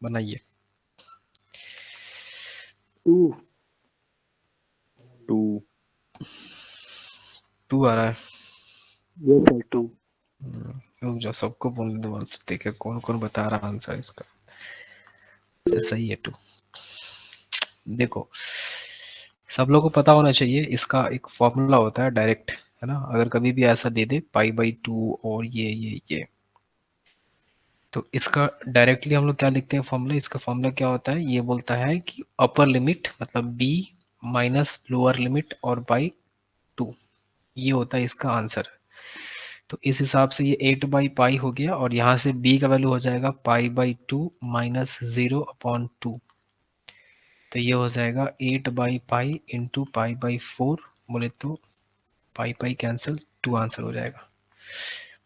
बनाइए। 2 2 2 आ रहा है। Yes sir 2। रुक जाओ, सबको बोलने दो आंसर, देखे कौन कौन बता रहा है आंसर इसका। सही है 2। देखो, सब लोगों को पता होना चाहिए, इसका एक फॉर्मूला होता है डायरेक्ट, है ना। अगर कभी भी ऐसा दे दे π/2 और ये, तो इसका डायरेक्टली हम लोग क्या लिखते हैं फॉर्मूला, इसका फॉर्मूला क्या होता है, ये बोलता है कि अपर लिमिट मतलब b माइनस लोअर लिमिट और बाई 2, ये होता है इसका आंसर। तो इस हिसाब से ये 8/π हो गया, और यहाँ से b का वैल्यू हो जाएगा π/2 माइनस 0/2, तो ये हो जाएगा 8/π इंटू π/4, बोले तो पाई कैंसिल, 2 आंसर हो जाएगा।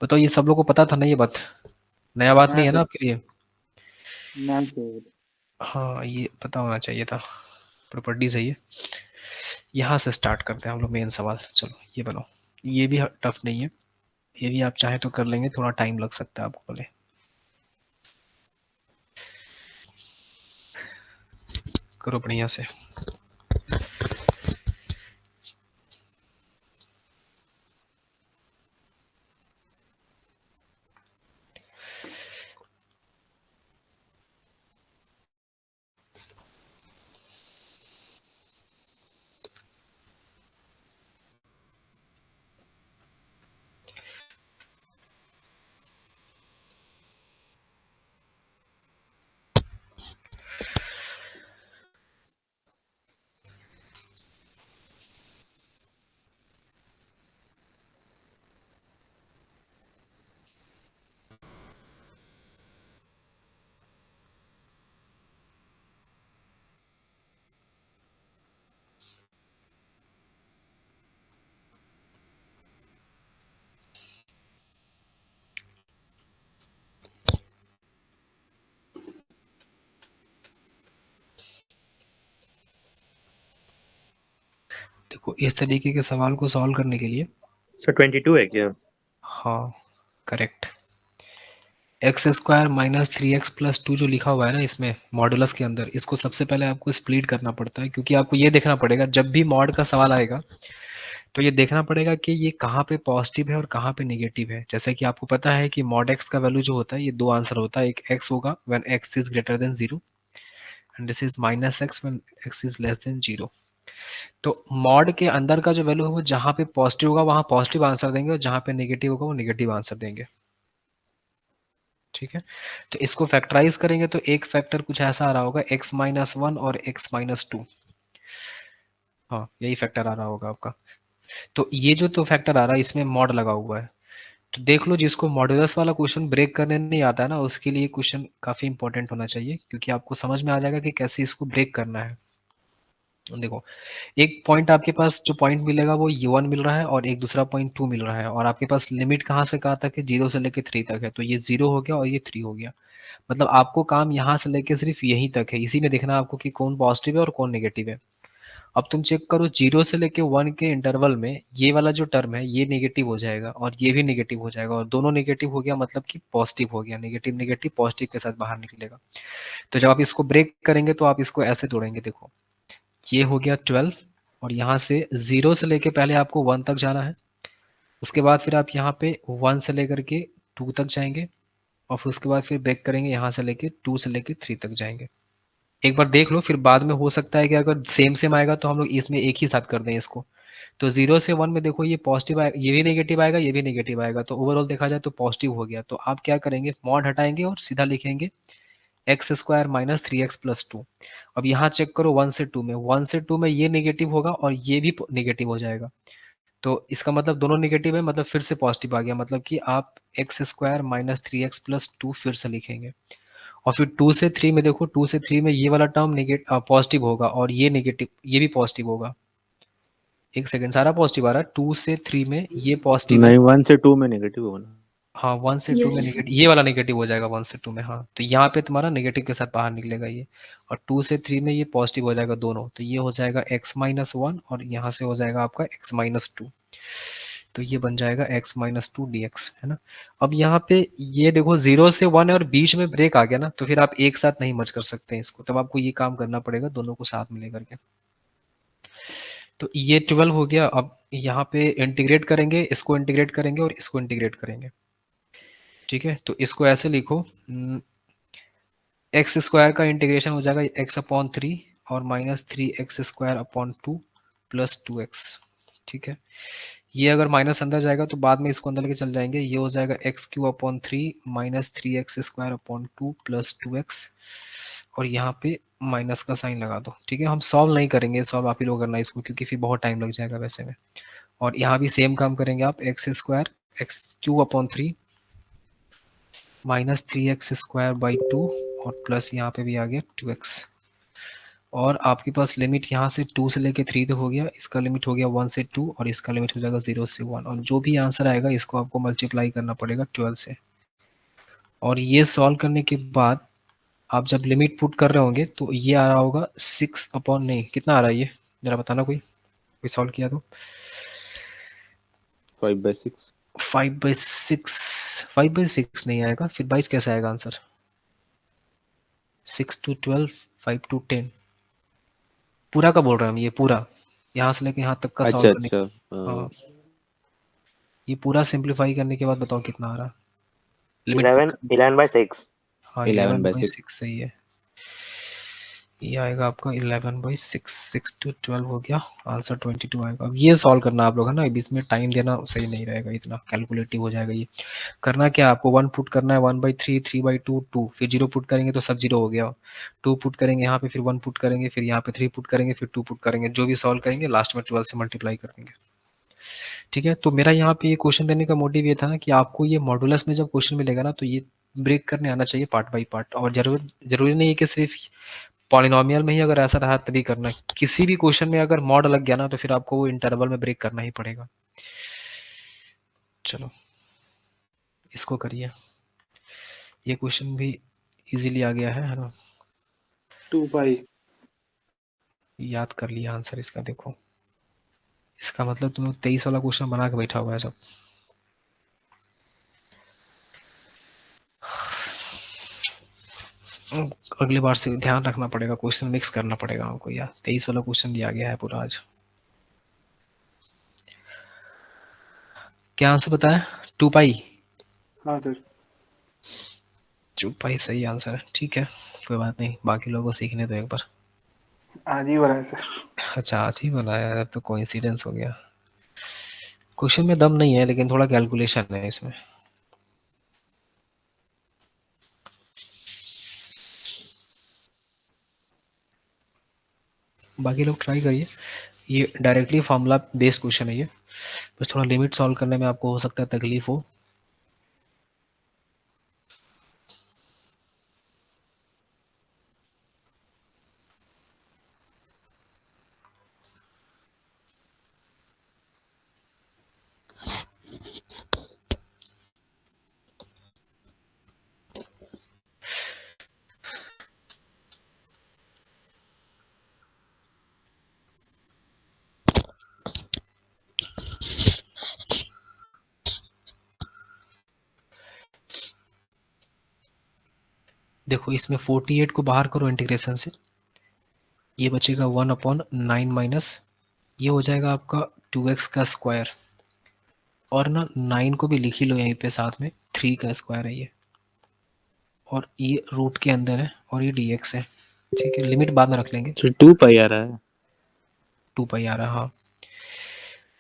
बताओ, ये सब लोग को पता था ना, ये बात नया बात हाँ नहीं है ना सर। आपके लिए। ना सर। हाँ, ये पता होना चाहिए था, प्रॉपर्टी सही है। यहाँ से स्टार्ट करते हैं हम लोग मेन सवाल। चलो ये बनाओ, ये भी टफ नहीं है, ये भी आप चाहें तो कर लेंगे, थोड़ा टाइम लग सकता है आपको बोले। करो बढ़िया से। देखो, इस तरीके के सवाल को सॉल्व करने के लिए, सर 22 है क्या? हाँ correct, x² minus 3x plus 2 जो लिखा हुआ है ना इसमें मॉडुलस के अंदर, इसको सबसे पहले आपको स्प्लिट करना पड़ता है, क्योंकि आपको ये देखना पड़ेगा जब भी मॉड का सवाल आएगा तो ये देखना पड़ेगा कि ये कहाँ पे पॉजिटिव है और कहाँ पे नेगेटिव है। जैसे कि आपको पता है कि मॉड एक्स का वैल्यू जो होता है, ये दो आंसर होता है, एक एक्स होगा when x is greater then 0 and this is minus x when x is less than 0। तो मॉड के अंदर का जो वैल्यू है वो जहाँ पे पॉजिटिव होगा वहाँ पॉजिटिव आंसर देंगे, और जहाँ पे नेगेटिव होगा वो नेगेटिव आंसर देंगे। ठीक है, तो इसको फैक्टराइज करेंगे तो एक फैक्टर कुछ ऐसा आ रहा होगा x-1 और x-2। हाँ, यही फैक्टर आ रहा होगा आपका। तो ये जो तो फैक्टर आ रहा है इसमें मॉड लगा हुआ है। तो देख लो, जिसको मॉड्यूलस वाला क्वेश्चन ब्रेक करने नहीं आता है ना, उसके लिए क्वेश्चन काफी इंपॉर्टेंट होना चाहिए, क्योंकि आपको समझ में आ जाएगा कि कैसे इसको ब्रेक करना है। देखो, एक पॉइंट आपके पास जो पॉइंट मिलेगा वो u1 मिल रहा है, और एक दूसरा पॉइंट 2 मिल रहा है, और आपके पास लिमिट कहाँ से कहाँ तक है, 0 से लेके 3 तक है, तो ये 0 हो गया और ये 3 हो गया। मतलब आपको काम यहाँ से लेके सिर्फ यहीं तक है, इसी में देखना है आपको कि कौन पॉजिटिव है और कौन नेगेटिव है। अब तुम चेक करो, 0 से लेके 1 के इंटरवल में ये वाला जो टर्म है ये नेगेटिव हो जाएगा और ये भी नेगेटिव हो जाएगा, और दोनों नेगेटिव हो गया मतलब कि पॉजिटिव हो गया, नेगेटिव नेगेटिव पॉजिटिव के साथ बाहर निकलेगा। तो जब आप इसको ब्रेक करेंगे तो आप इसको ऐसे तोड़ेंगे, देखो ये हो गया 12, और यहाँ से 0 से लेके पहले आपको 1 तक जाना है, उसके बाद फिर आप यहाँ पे 1 से लेकर के 2 तक जाएंगे, और फिर उसके बाद फिर ब्रेक करेंगे, यहाँ से लेके 2 से लेके 3 तक जाएंगे। एक बार देख लो, फिर बाद में हो सकता है कि अगर सेम सेम आएगा तो हम लोग इसमें एक ही साथ कर दें इसको। तो 0 से 1 में देखो ये पॉजिटिव आएगा, ये भी नेगेटिव आएगा, ये भी नेगेटिव आएगा, तो ओवरऑल देखा जाए तो पॉजिटिव हो गया। तो आप क्या करेंगे, मॉड हटाएंगे और सीधा लिखेंगे x² माइनस 3x प्लस 2। अब यहाँ चेक करो 1 से 2 में, 1 से 2 में ये नेगेटिव होगा और ये भी नेगेटिव हो जाएगा, तो इसका मतलब दोनों नेगेटिव है, मतलब फिर से पॉजिटिव आ गया, मतलब कि आप x² माइनस 3x प्लस 2 फिर से लिखेंगे। और फिर 2 से 3 में देखो, 2 से 3 में ये वाला टर्म पॉजिटिव होगा और ये नेगेटिव, ये भी पॉजिटिव होगा। एक सेकंड, सारा पॉजिटिव आ रहा है, 2 से 3 में ये पॉजिटिव है। नहीं 1 से 2 में नेगेटिव होगा। हाँ, 1 से 2 में यस। नेगेटिव, ये वाला नेगेटिव हो जाएगा 1 से 2 में, हाँ, तो यहाँ पे तुम्हारा नेगेटिव के साथ बाहर निकलेगा ये, और 2 से 3 में ये पॉजिटिव हो जाएगा दोनों, तो ये हो जाएगा x-1 और यहाँ से हो जाएगा आपका x-2। तो ये बन जाएगा x minus two D x, है ना। अब यहाँ पे ये देखो 0 से 1 है और बीच में ब्रेक आ गया ना, तो फिर आप एक साथ नहीं मर्ज कर सकते हैं इसको, तब आपको ये काम करना पड़ेगा दोनों को साथ में लेकर के। तो ये 12 हो गया। अब यहाँ पे इंटीग्रेट करेंगे, इसको इंटीग्रेट करेंगे और इसको इंटीग्रेट करेंगे, ठीक है। तो इसको ऐसे लिखो, एक्स स्क्वायर का इंटीग्रेशन हो जाएगा एक्स अपॉन 3 और minus 3x square upon 2 plus 2x, ठीक है। ये अगर माइनस अंदर जाएगा तो बाद में इसको अंदर लेके चल जाएंगे, ये हो जाएगा x Q upon 3 minus 3x square upon 2 plus 2x, और यहाँ पे माइनस का साइन लगा दो, ठीक है। हम सॉल्व नहीं करेंगे, सॉल्व आप ही लोग करना इसको, क्योंकि फिर बहुत टाइम लग जाएगा वैसे में। और यहाँ भी सेम काम करेंगे आप, x square x Q upon 3 minus 3x square by 2 और प्लस यहाँ पे भी आ गया 2x, और आपके पास लिमिट यहाँ से 2 से लेके 3 तक हो गया, इसका लिमिट हो गया 1 से 2 और इसका लिमिट हो जाएगा 0 से 1, और जो भी आंसर आएगा इसको आपको मल्टीप्लाई करना पड़ेगा 12 से। और ये सॉल्व करने के बाद आप जब लिमिट पुट कर रहे होंगे तो ये आ रहा होगा 6 अपॉन, नहीं कितना आ रहा है ये, जरा बताना कोई सॉल्व किया तो। 5/6। 5/6, 5/6 नहीं आएगा, फिर 22 कैसे आएगा आंसर? 6 to 12, 5 to 10, पूरा का बोल रहे हैं हम, ये पूरा यहाँ से लेके यहाँ तक का सॉल्व अच्छा करने। अच्छा। हाँ, ये पूरा सिंप्लीफाई करने के बाद बताओ कितना आ रहा है लिमिट पुट 11 करने। 11/6। हाँ 11/6। 11/6 सही है, ये आएगा आपका 11/6, 6 to 12 हो गया, आंसर 22 आएगा। अब ये सॉल्व करना आप लोग, है ना, अब इसमें टाइम देना सही नहीं रहेगा, इतना कैलकुलेटिव हो जाएगा ये। करना क्या आपको, 1 पुट करना है, 1/3, 3/2, 2, फिर 0 पुट करेंगे तो सब 0 हो गया, 2 पुट करेंगे यहाँ पे, फिर 1 पुट करेंगे, फिर यहाँ पे 3 पुट करेंगे, फिर 2 पुट करेंगे, जो भी सॉल्व करेंगे लास्ट में 12 से मल्टीप्लाई कर देंगे, ठीक है। तो मेरा यहाँ पे ये क्वेश्चन देने का मोटिव ये था ना कि आपको ये मॉडुलस में जब क्वेश्चन मिलेगा ना तो ये ब्रेक करने आना चाहिए पार्ट बाय पार्ट, और जरूरी नहीं है कि सिर्फ पॉलिनोमियल में ही अगर ऐसा रहा तभी करना, किसी भी क्वेश्चन में अगर मॉड लग गया ना तो फिर आपको वो इंटरवल में ब्रेक करना ही पड़ेगा। चलो इसको करिए, ये क्वेश्चन भी इजीली आ गया है ना, 2π। याद कर लिया आंसर इसका। देखो इसका मतलब तुम 23 वाला क्वेश्चन बना के बैठा हुआ है सब। अगली बार से ध्यान रखना पड़ेगा, क्वेश्चन मिक्स करना पड़ेगा हमको यार, 23 वाला क्वेश्चन भी आ गया है पूरा आज। क्या आंसर बताया? 2π। हाँ सर। 2π सही आंसर है, ठीक है कोई बात नहीं, बाकी लोगों को सीखने दो एक बार। आज ही बना है सर। अच्छा आज ही बनाया है, अब तो कोइंसिडेंस हो गया। क्वेश्चन में दम नहीं है लेकिन थोड़ा कैलकुलेशन है इसमें। बाकी लोग ट्राई करिए, ये डायरेक्टली फॉर्मूला बेस्ड क्वेश्चन है ये, बस थोड़ा लिमिट सॉल्व करने में आपको हो सकता है तकलीफ हो। देखो इसमें 48 को बाहर करो इंटीग्रेशन से, ये बचेगा 1/9 माइनस, ये हो जाएगा आपका 2x का स्क्वायर, और ना 9 को भी लिख ही लो यहीं पे साथ में, 3 का स्क्वायर है ये, और ये रूट के अंदर है और ये dx है, ठीक है। लिमिट बाद में रख लेंगे। 2π आ रहा है। 2π आ रहा है हाँ।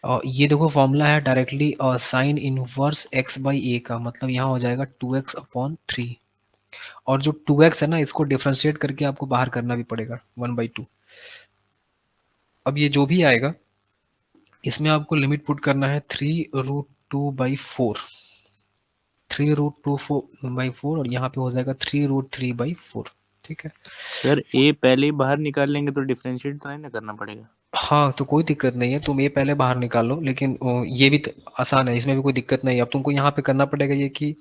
और ये देखो फॉर्मूला है directly sine inverse x by a का, मतलब यहाँ हो जाएगा 2x अपॉन 3, और जो 2x है ना इसको डिफ्रेंशिएट करके आपको बाहर करना भी पड़ेगा 1/2। अब ये जो भी आएगा इसमें आपको लिमिट पुट करना है 3√2/4, 3√2/4, और यहाँ पे हो जाएगा 3√3/4, ठीक है। सर ए पहले ही बाहर निकाल लेंगे तो डिफरेंशिएट तो नहीं ना करना पड़ेगा? हाँ तो कोई दिक्कत नहीं है, तुम ये पहले बाहर निकाल लो, लेकिन ये भी आसान है, इसमें भी कोई दिक्कत नहीं है। अब तुमको यहाँ पे करना पड़ेगा ये कि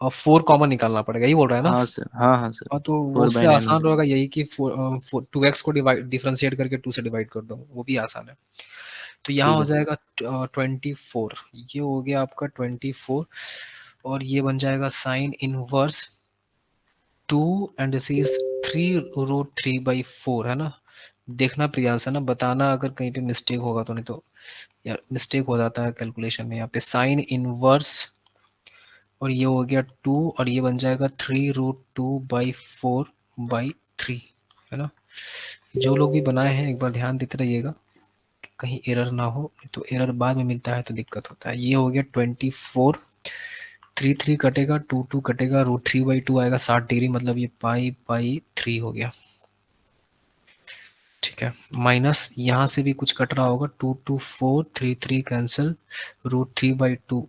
4 कॉमन निकालना पड़ेगा, यही बोल रहा है ना? हाँ सर, हाँ सर। हाँ तो वो उससे 4/9 आसान रहेगा यही कि 2x को डिफरेंशिएट करके 2 से डिवाइड कर दो, वो भी आसान है। तो यहाँ ठीक हो है। जाएगा 24, ये हो गया आपका 24, और ये बन जाएगा sine inverse 2 and this is 3√3/4, है ना। देखना प्रियांश, है ना, बताना अगर कहीं पे मिस्टेक होगा तो, नहीं तो यार मिस्टेक हो जाता है कैलकुलेशन में। यहाँ पे साइन इनवर्स, और ये हो गया 2, और ये बन जाएगा 3√2/4/3, है ना। जो लोग भी बनाए हैं एक बार ध्यान देते रहिएगा कि कहीं एरर ना हो, तो एरर बाद में मिलता है तो दिक्कत होता है। ये हो गया 24, 3 कटेगा, 2 कटेगा, √3/2 आएगा 60 डिग्री, मतलब ये पाई/3 हो गया। ठीक है, माइनस यहाँ से भी कुछ कट रहा होगा, 2 3 कैंसिल, √3/2,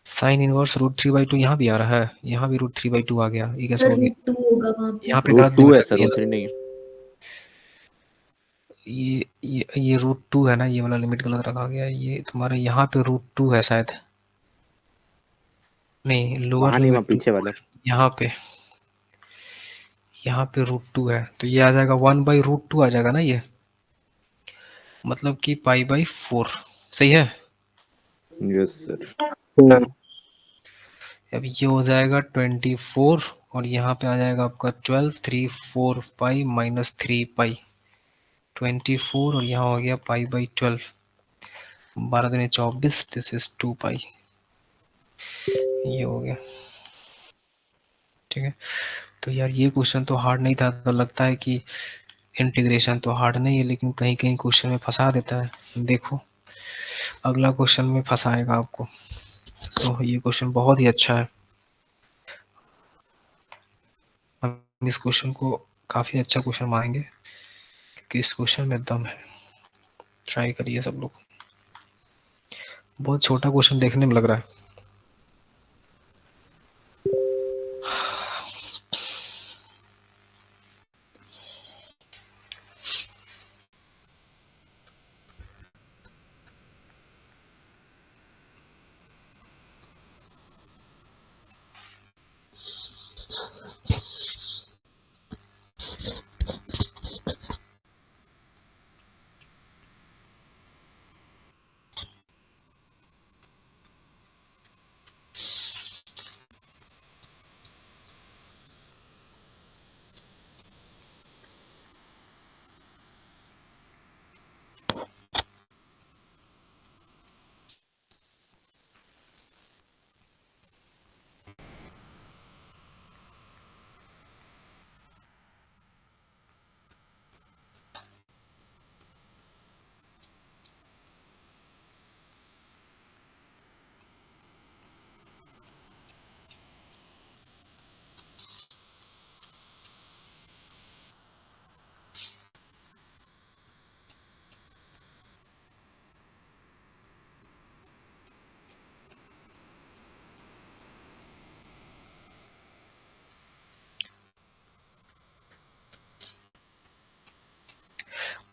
साइन इनवर्स √3/2 यहाँ भी आ रहा है, यहाँ भी √3/2 आ गया, ये कैसे सर हो गया। √2 होगा वहाँ पे। यहाँ पे रूट गलत टू है डिवाइड सर, दिया, √3 नहीं है। ये √2 है ना, ये वाला लिमिट गलत रखा गया है। ये तुम्हारे यहाँ पे √2 है शायद, नहीं लोअर वहाँ नहीं, वहाँ लिमिट 2, पीछे वाला। यहाँ पे √2 है, तो ये आ जाएगा 1/√2 आ जाएगा ना ये, मतलब कि पाई/4, सही है। Yes sir. अब ये हो जाएगा 24, और यहाँ पे आ जाएगा आपका 12, 3 4 पाई -3 पाई, 24, और यहाँ हो गया पाई/12, 12 दूनी 24, दिस इज 2 पाई, ये हो गया। ठीक है, तो यार ये क्वेश्चन तो हार्ड नहीं था, तो लगता है कि इंटीग्रेशन तो हार्ड नहीं है, लेकिन कहीं कहीं क्वेश्चन में फंसा देता है। देखो अगला क्वेश्चन में फंसाएगा आपको, तो ये क्वेश्चन बहुत ही अच्छा है, हम इस क्वेश्चन को काफ़ी अच्छा क्वेश्चन मानेंगे क्योंकि इस क्वेश्चन में दम है। ट्राई करिए सब लोग, बहुत छोटा क्वेश्चन देखने में लग रहा है।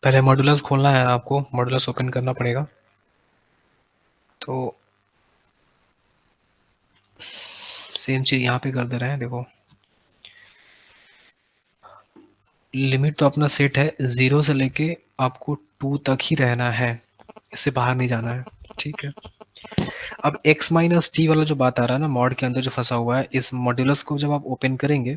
पहले मॉड्यूलस खोलना है आपको, मॉड्यूलस ओपन करना पड़ेगा। तो सेम चीज यहाँ पे कर दे रहे हैं, देखो लिमिट तो अपना सेट है 0 से लेके आपको 2 तक ही रहना है, इससे बाहर नहीं जाना है। ठीक है, अब x-t वाला जो बात आ रहा है ना, मॉड के अंदर जो फंसा हुआ है, इस मॉड्यूलस को जब आप ओपन करेंगे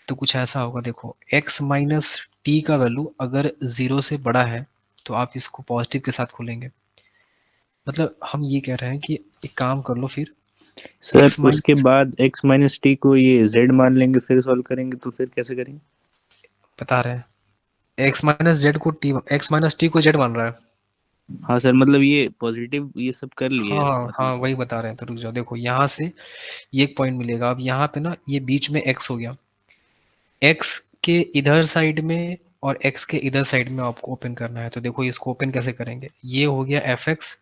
तो कुछ ऐसा होगा। देखो x-t का वैल्यू अगर 0 से बड़ा है तो आप इसको पॉजिटिव के साथ खोलेंगे। मतलब हम ये कह रहे हैं कि एक काम कर लो, फिर सर x माइनस, उसके बाद x-t को ये z मान लेंगे, फिर सॉल्व करेंगे, तो फिर कैसे करेंगे? बता रहे हैं x-t को z मान रहा है। हाँ सर, मतलब ये पॉजिटिव ये सब कर लिए हाँ हाँ मतलब। वही बता रहे हैं, तो रुक जाओ, देखो यहाँ से ये एक पॉइंट मिलेगा। अब यहाँ पे ना ये बीच में x हो गया, x के इधर साइड में और x के इधर साइड में आपको ओपन करना है। तो देखो इसको ओपन कैसे करेंगे, ये हो गया fx,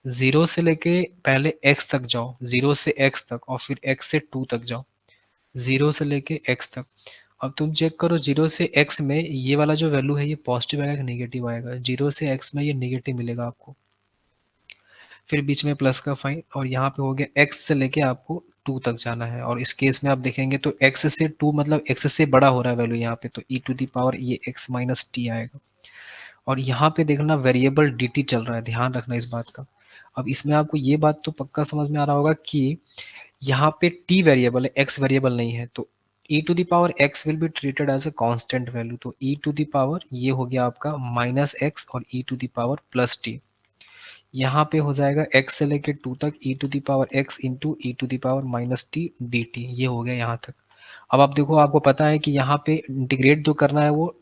0 से लेके पहले x तक जाओ, 0 से x तक, और फिर x से 2 तक जाओ, 0 से लेके x तक। अब तुम चेक करो 0 से x में ये वाला जो वैल्यू है ये पॉजिटिव आएगा कि नेगेटिव आएगा। 0 से x में ये नेगेटिव मिलेगा आपको, फिर बीच में प्लस का साइन, और यहाँ पे हो गया x से लेके आपको 2 तक जाना है। और इस केस में आप देखेंगे तो x से 2 मतलब x से बड़ा हो रहा है वैल्यू यहाँ पे, तो e टू दी पावर ये x माइनस टी आएगा। और यहाँ पे देखना वेरिएबल dt चल रहा है, ध्यान रखना इस बात का। अब इसमें आपको ये बात तो पक्का समझ में आ रहा होगा कि यहाँ पे t वेरिएबल है, x वेरिएबल नहीं है, तो e to the power x will be treated as a constant value. तो e टू द पावर ये हो गया आपका माइनस एक्स और e to the power plus t. यहाँ पे हो जाएगा x से लेके 2 तक e to the power x into e to the power minus t d t, ये हो गया यहाँ तक। अब आप देखो, आपको पता है कि यहाँ पे इंटीग्रेट जो करना है वो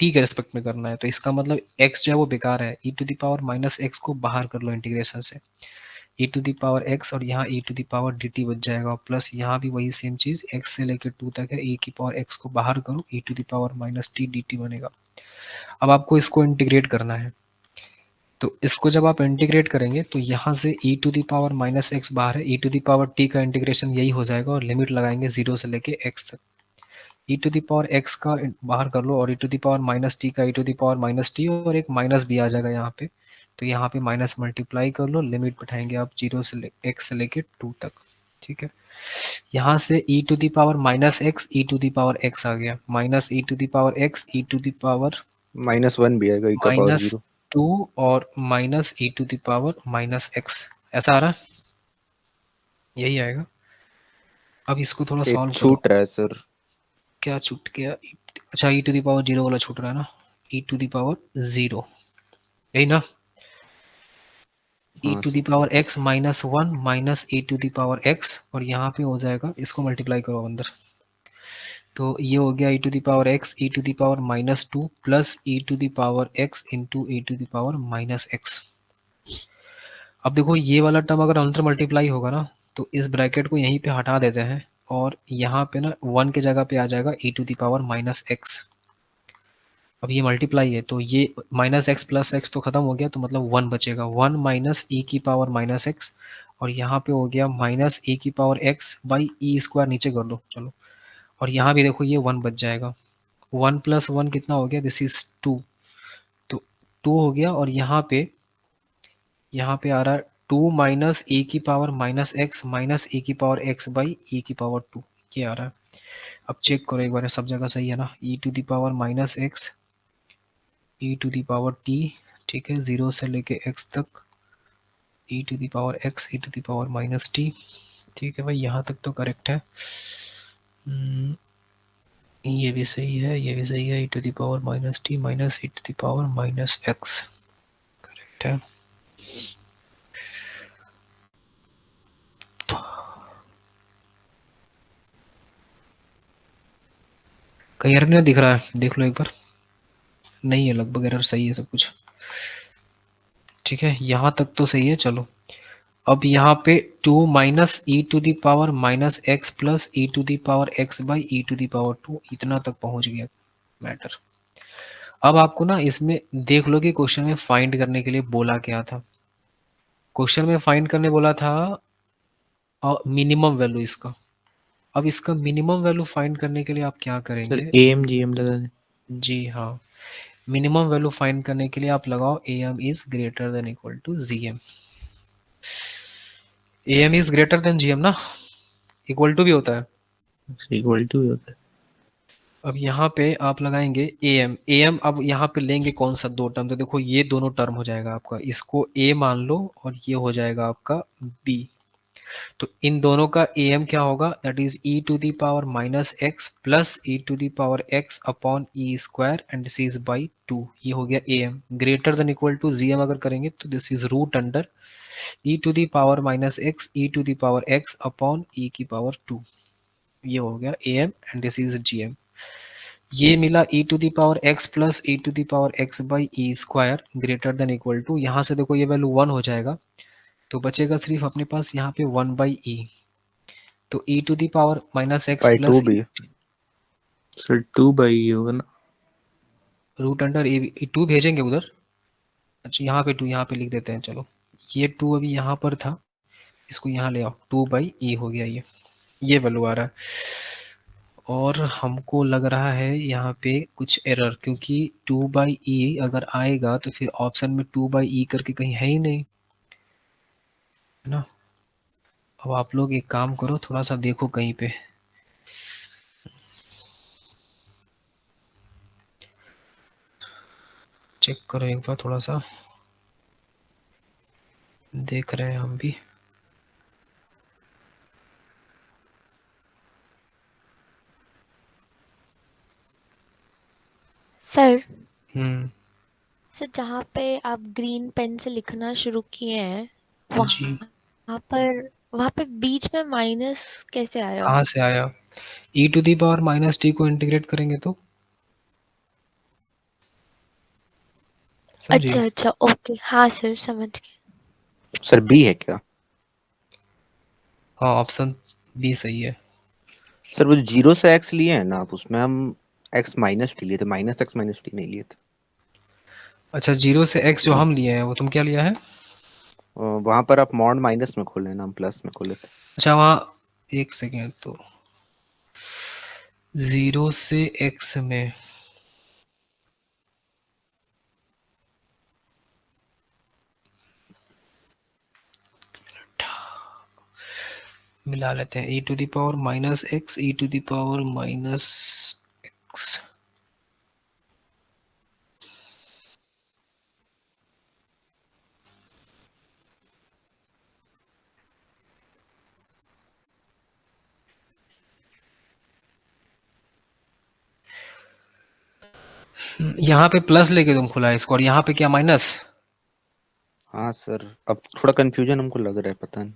t के रेस्पेक्ट में करना है, तो इसका मतलब x जो है वो बेकार है, e to the power minus x को बाहर कर लो इंटीग्रेशन से, e to the power x और यहाँ e to the power dt बच जाएगा, प्लस यहाँ भी वही सेम चीज x से लेकर 2 तक है, e की पावर x को बाहर करो, e to the power minus t d t बनेगा। अब आपको इसको इंटीग्रेट करना है, तो इसको जब आप इंटीग्रेट करेंगे तो यहाँ से e to the power minus x बाहर है, e to the power t का इंटीग्रेशन यही हो जाएगा और लिमिट लगाएंगे 0 से लेके x तक। e to the power x का बाहर कर लो और e to the power minus t का e to the power minus t, और एक माइनस भी आ जाएगा यहाँ पे, तो यहाँ पे माइनस मल्टीप्लाई कर लो, लिमिट बैठाएंगे आप 0 से x से लेके 2 तक। ठीक है, यहाँ से e to the power minus x e to the power x आ गया, minus e to the power x e to the power -1 भी आएगा, e का पावर माइनस 0। 2 और minus e to the power minus x, ऐसा आ रहा है, यही आएगा। अब इसको थोड़ा एक सॉल्व करो। छूट रहा है सर। क्या छूट गया? अच्छा, ई टू द पावर 0 वाला छूट रहा है ना, ई टू द पावर 0, यही ना, ई हाँ to the power x minus 1 minus e to the power x, और यहाँ पे हो जाएगा, इसको मल्टीप्लाई करो अंदर, तो ये हो गया e to the power x e to the power minus 2 plus e to the power x into e to the power minus x. अब देखो ये वाला टर्म अगर अंदर मल्टीप्लाई होगा ना, तो इस ब्रैकेट को यहीं पे हटा देते हैं और यहाँ पे ना 1 के जगह पे आ जाएगा e to the power minus x. अब ये मल्टीप्लाई है तो ये माइनस एक्स प्लस एक्स तो खत्म हो गया, तो मतलब 1 बचेगा, 1 माइनस ई की पावर माइनस एक्स, और यहाँ पे हो गया माइनस ए की power x by e square, नीचे कर लो चलो, और यहाँ भी देखो ये 1 बच जाएगा, 1 प्लस 1 कितना हो गया, दिस इज 2, तो 2 हो गया, और यहाँ पे आ रहा है 2 माइनस ए की पावर माइनस एक्स की पावर एक्स बाई ई की पावर 2, ये आ रहा है। अब चेक करो एक बार, सब जगह सही है ना, e to the power minus x e to the power t, ठीक है, 0 से लेके x तक e to the power x e to the power minus t, ठीक है भाई, यहाँ तक तो करेक्ट है। ये भी सही है, ये भी सही है, e to the power minus t minus e to the power minus x, correct है। कहीं एरर नहीं दिख रहा है, देख लो एक बार, नहीं है लगभग एरर, सही है सब कुछ, ठीक है, यहाँ तक तो सही है। चलो अब यहाँ पे 2 minus e to the power minus x plus e to the power x by e to the power 2, इतना तक पहुंच गया मैटर। अब आपको ना इसमें देख लो कि क्वेश्चन में फाइंड करने के लिए बोला क्या था। क्वेश्चन में फाइंड करने बोला था मिनिमम वैल्यू इसका। अब इसका मिनिमम वैल्यू फाइंड करने के लिए आप क्या सर करेंगे? एम जी एम लगा दें। जी हाँ, मिनिमम वैल्यू फाइंड करने के लिए आप लगाओ A M is greater than equal to G M. A M is greater than G M ना, इक्वल टू भी होता है। इक्वल टू होता है। अब यहाँ पे आप लगाएंगे ए एम, अब यहाँ पे लेंगे कौन सा, 2 टर्म, तो देखो ये दोनों टर्म हो जाएगा आपका, इसको ए मान लो और ये हो जाएगा आपका बी, तो इन दोनों का ए एम क्या होगा, that is e to the power minus x plus e to the power x upon e square and this is by 2, ये हो गया A M. Greater than equal to G M अगर करेंगे तो this is root under e to the power minus x e to the power x upon e की power 2, ये हो गया A M and this is G M. ये मिला e to the power x plus e to the power x by e square greater than equal to, यहाँ से देखो ये वैल्यू 1 हो जाएगा, तो बचेगा सिर्फ अपने पास यहाँ पे 1 बाई ई, तो e to the power minus x by 2 plus भी सर 2/e होगा ना। रूट अंडर ए 2 भेजेंगे उधर, अच्छा यहाँ पे 2 यहाँ पे लिख देते हैं, चलो ये 2 अभी यहाँ पर था, इसको यहाँ ले आओ, 2 बाई ई हो गया, ये वैल्यू आ रहा है। और हमको लग रहा है यहाँ पे कुछ एरर, क्योंकि 2 बाई ई अगर आएगा तो फिर ऑप्शन में 2 बाई ई करके कहीं है ही नहीं, है ना। अब आप लोग एक काम करो, थोड़ा सा देखो कहीं पे, चेक करो एक बार थोड़ा सा, देख रहे हैं हम भी। सर हम्म। जहाँ पे आप ग्रीन पेन से लिखना शुरू किए हैं जी, वहाँ पे बीच में माइनस कैसे आया? कहाँ से आया? e to the power minus t को इंटीग्रेट करेंगे तो समझिए। अच्छा अच्छा, ओके, हाँ सर समझ गए। सर बी है क्या? हाँ, ऑप्शन बी सही है। सर वो 0 से x लिए हैं ना आप, उसमें हम x माइनस टी लिए थे, माइनस x माइनस टी नहीं लिए थे। अच्छा, 0 से x जो हम लिए हैं वो तुम क्या लिया है? वहां पर आप मॉड माइनस में खोले ना, हम प्लस में खोले थे। अच्छा, वहाँ एक सेकेंड, तो 0 से x में मिला लेते हैं। e to the power minus x, e to the power minus x. यहाँ पे प्लस लेके तुम खुला है इसको, और यहाँ पे क्या माइनस? हाँ सर, अब थोड़ा कंफ्यूजन हमको लग रहा है, पता नहीं।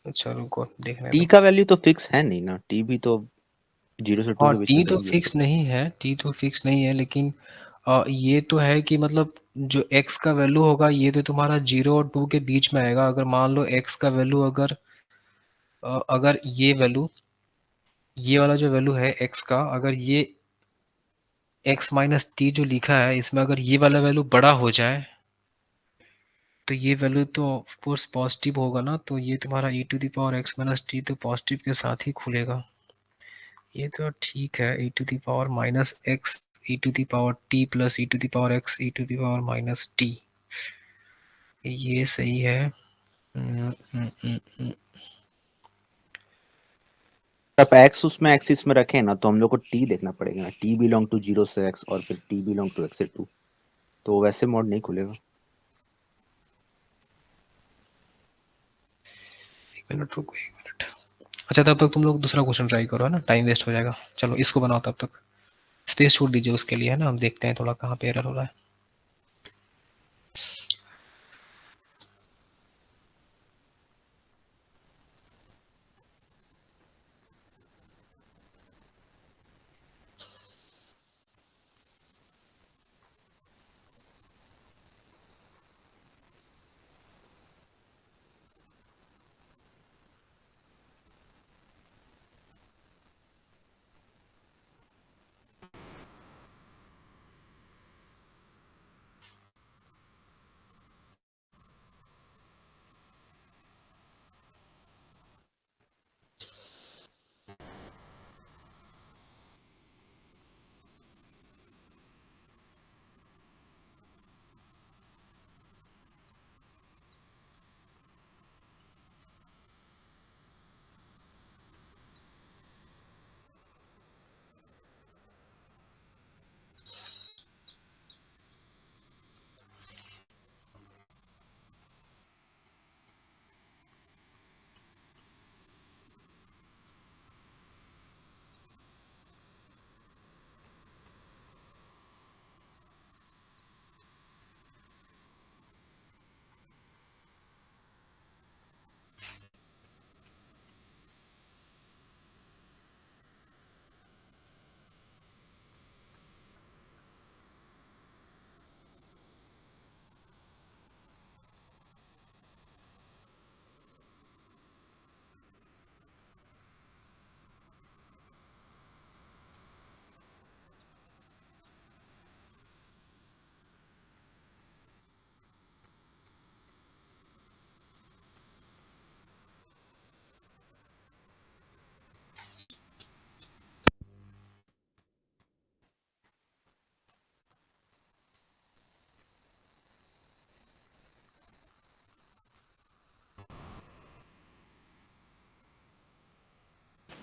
अच्छा रुको देखने टी दो। का वैल्यू तो फिक्स है नहीं ना, टी भी तो 0 से 2 हाँ, के बीच टी में तो कहीं भी हो फिक्स सकता नहीं है, टी तो फिक्स नहीं है, लेकिन ये तो है कि मतलब जो x का वैल्यू होगा ये तो तुम्हारा 0 और 2 के बीच में आएगा। अगर मान लो x का वैल्यू अगर ये वाला जो वैल्यू है x का, अगर ये x माइनस टी जो लिखा है इसमें अगर ये वाला वैल्यू बड़ा हो जाए तो ये वैल्यू तो ऑफ कोर्स पॉजिटिव होगा ना, तो ये तुम्हारा e to the power x minus t तो पॉजिटिव के साथ ही खुलेगा। ये तो ठीक है, e to the power minus x, e to the power t plus e to the power x, e to the power minus t, ये सही है। हम्म, हम्म, हम्म, हम्म। है। अब एक्स उसमें एक्सिस में रखें ना, तो हम लोग को टी देखना पड़ेगा ना, टी बिलोंग टू 0 से x और फिर टी बिलोंग टू x से 2, तो वैसे मॉड नहीं खुलेगा। एक मिनट रुको, एक मिनट। अच्छा, तब तक तुम लोग दूसरा क्वेश्चन ट्राई करो, है ना, टाइम वेस्ट हो जाएगा। चलो इसको बनाओ तब तक, स्पेस छोड़ दीजिए उसके लिए, है ना, हम देखते हैं थोड़ा कहाँ पे एरर हो रहा है।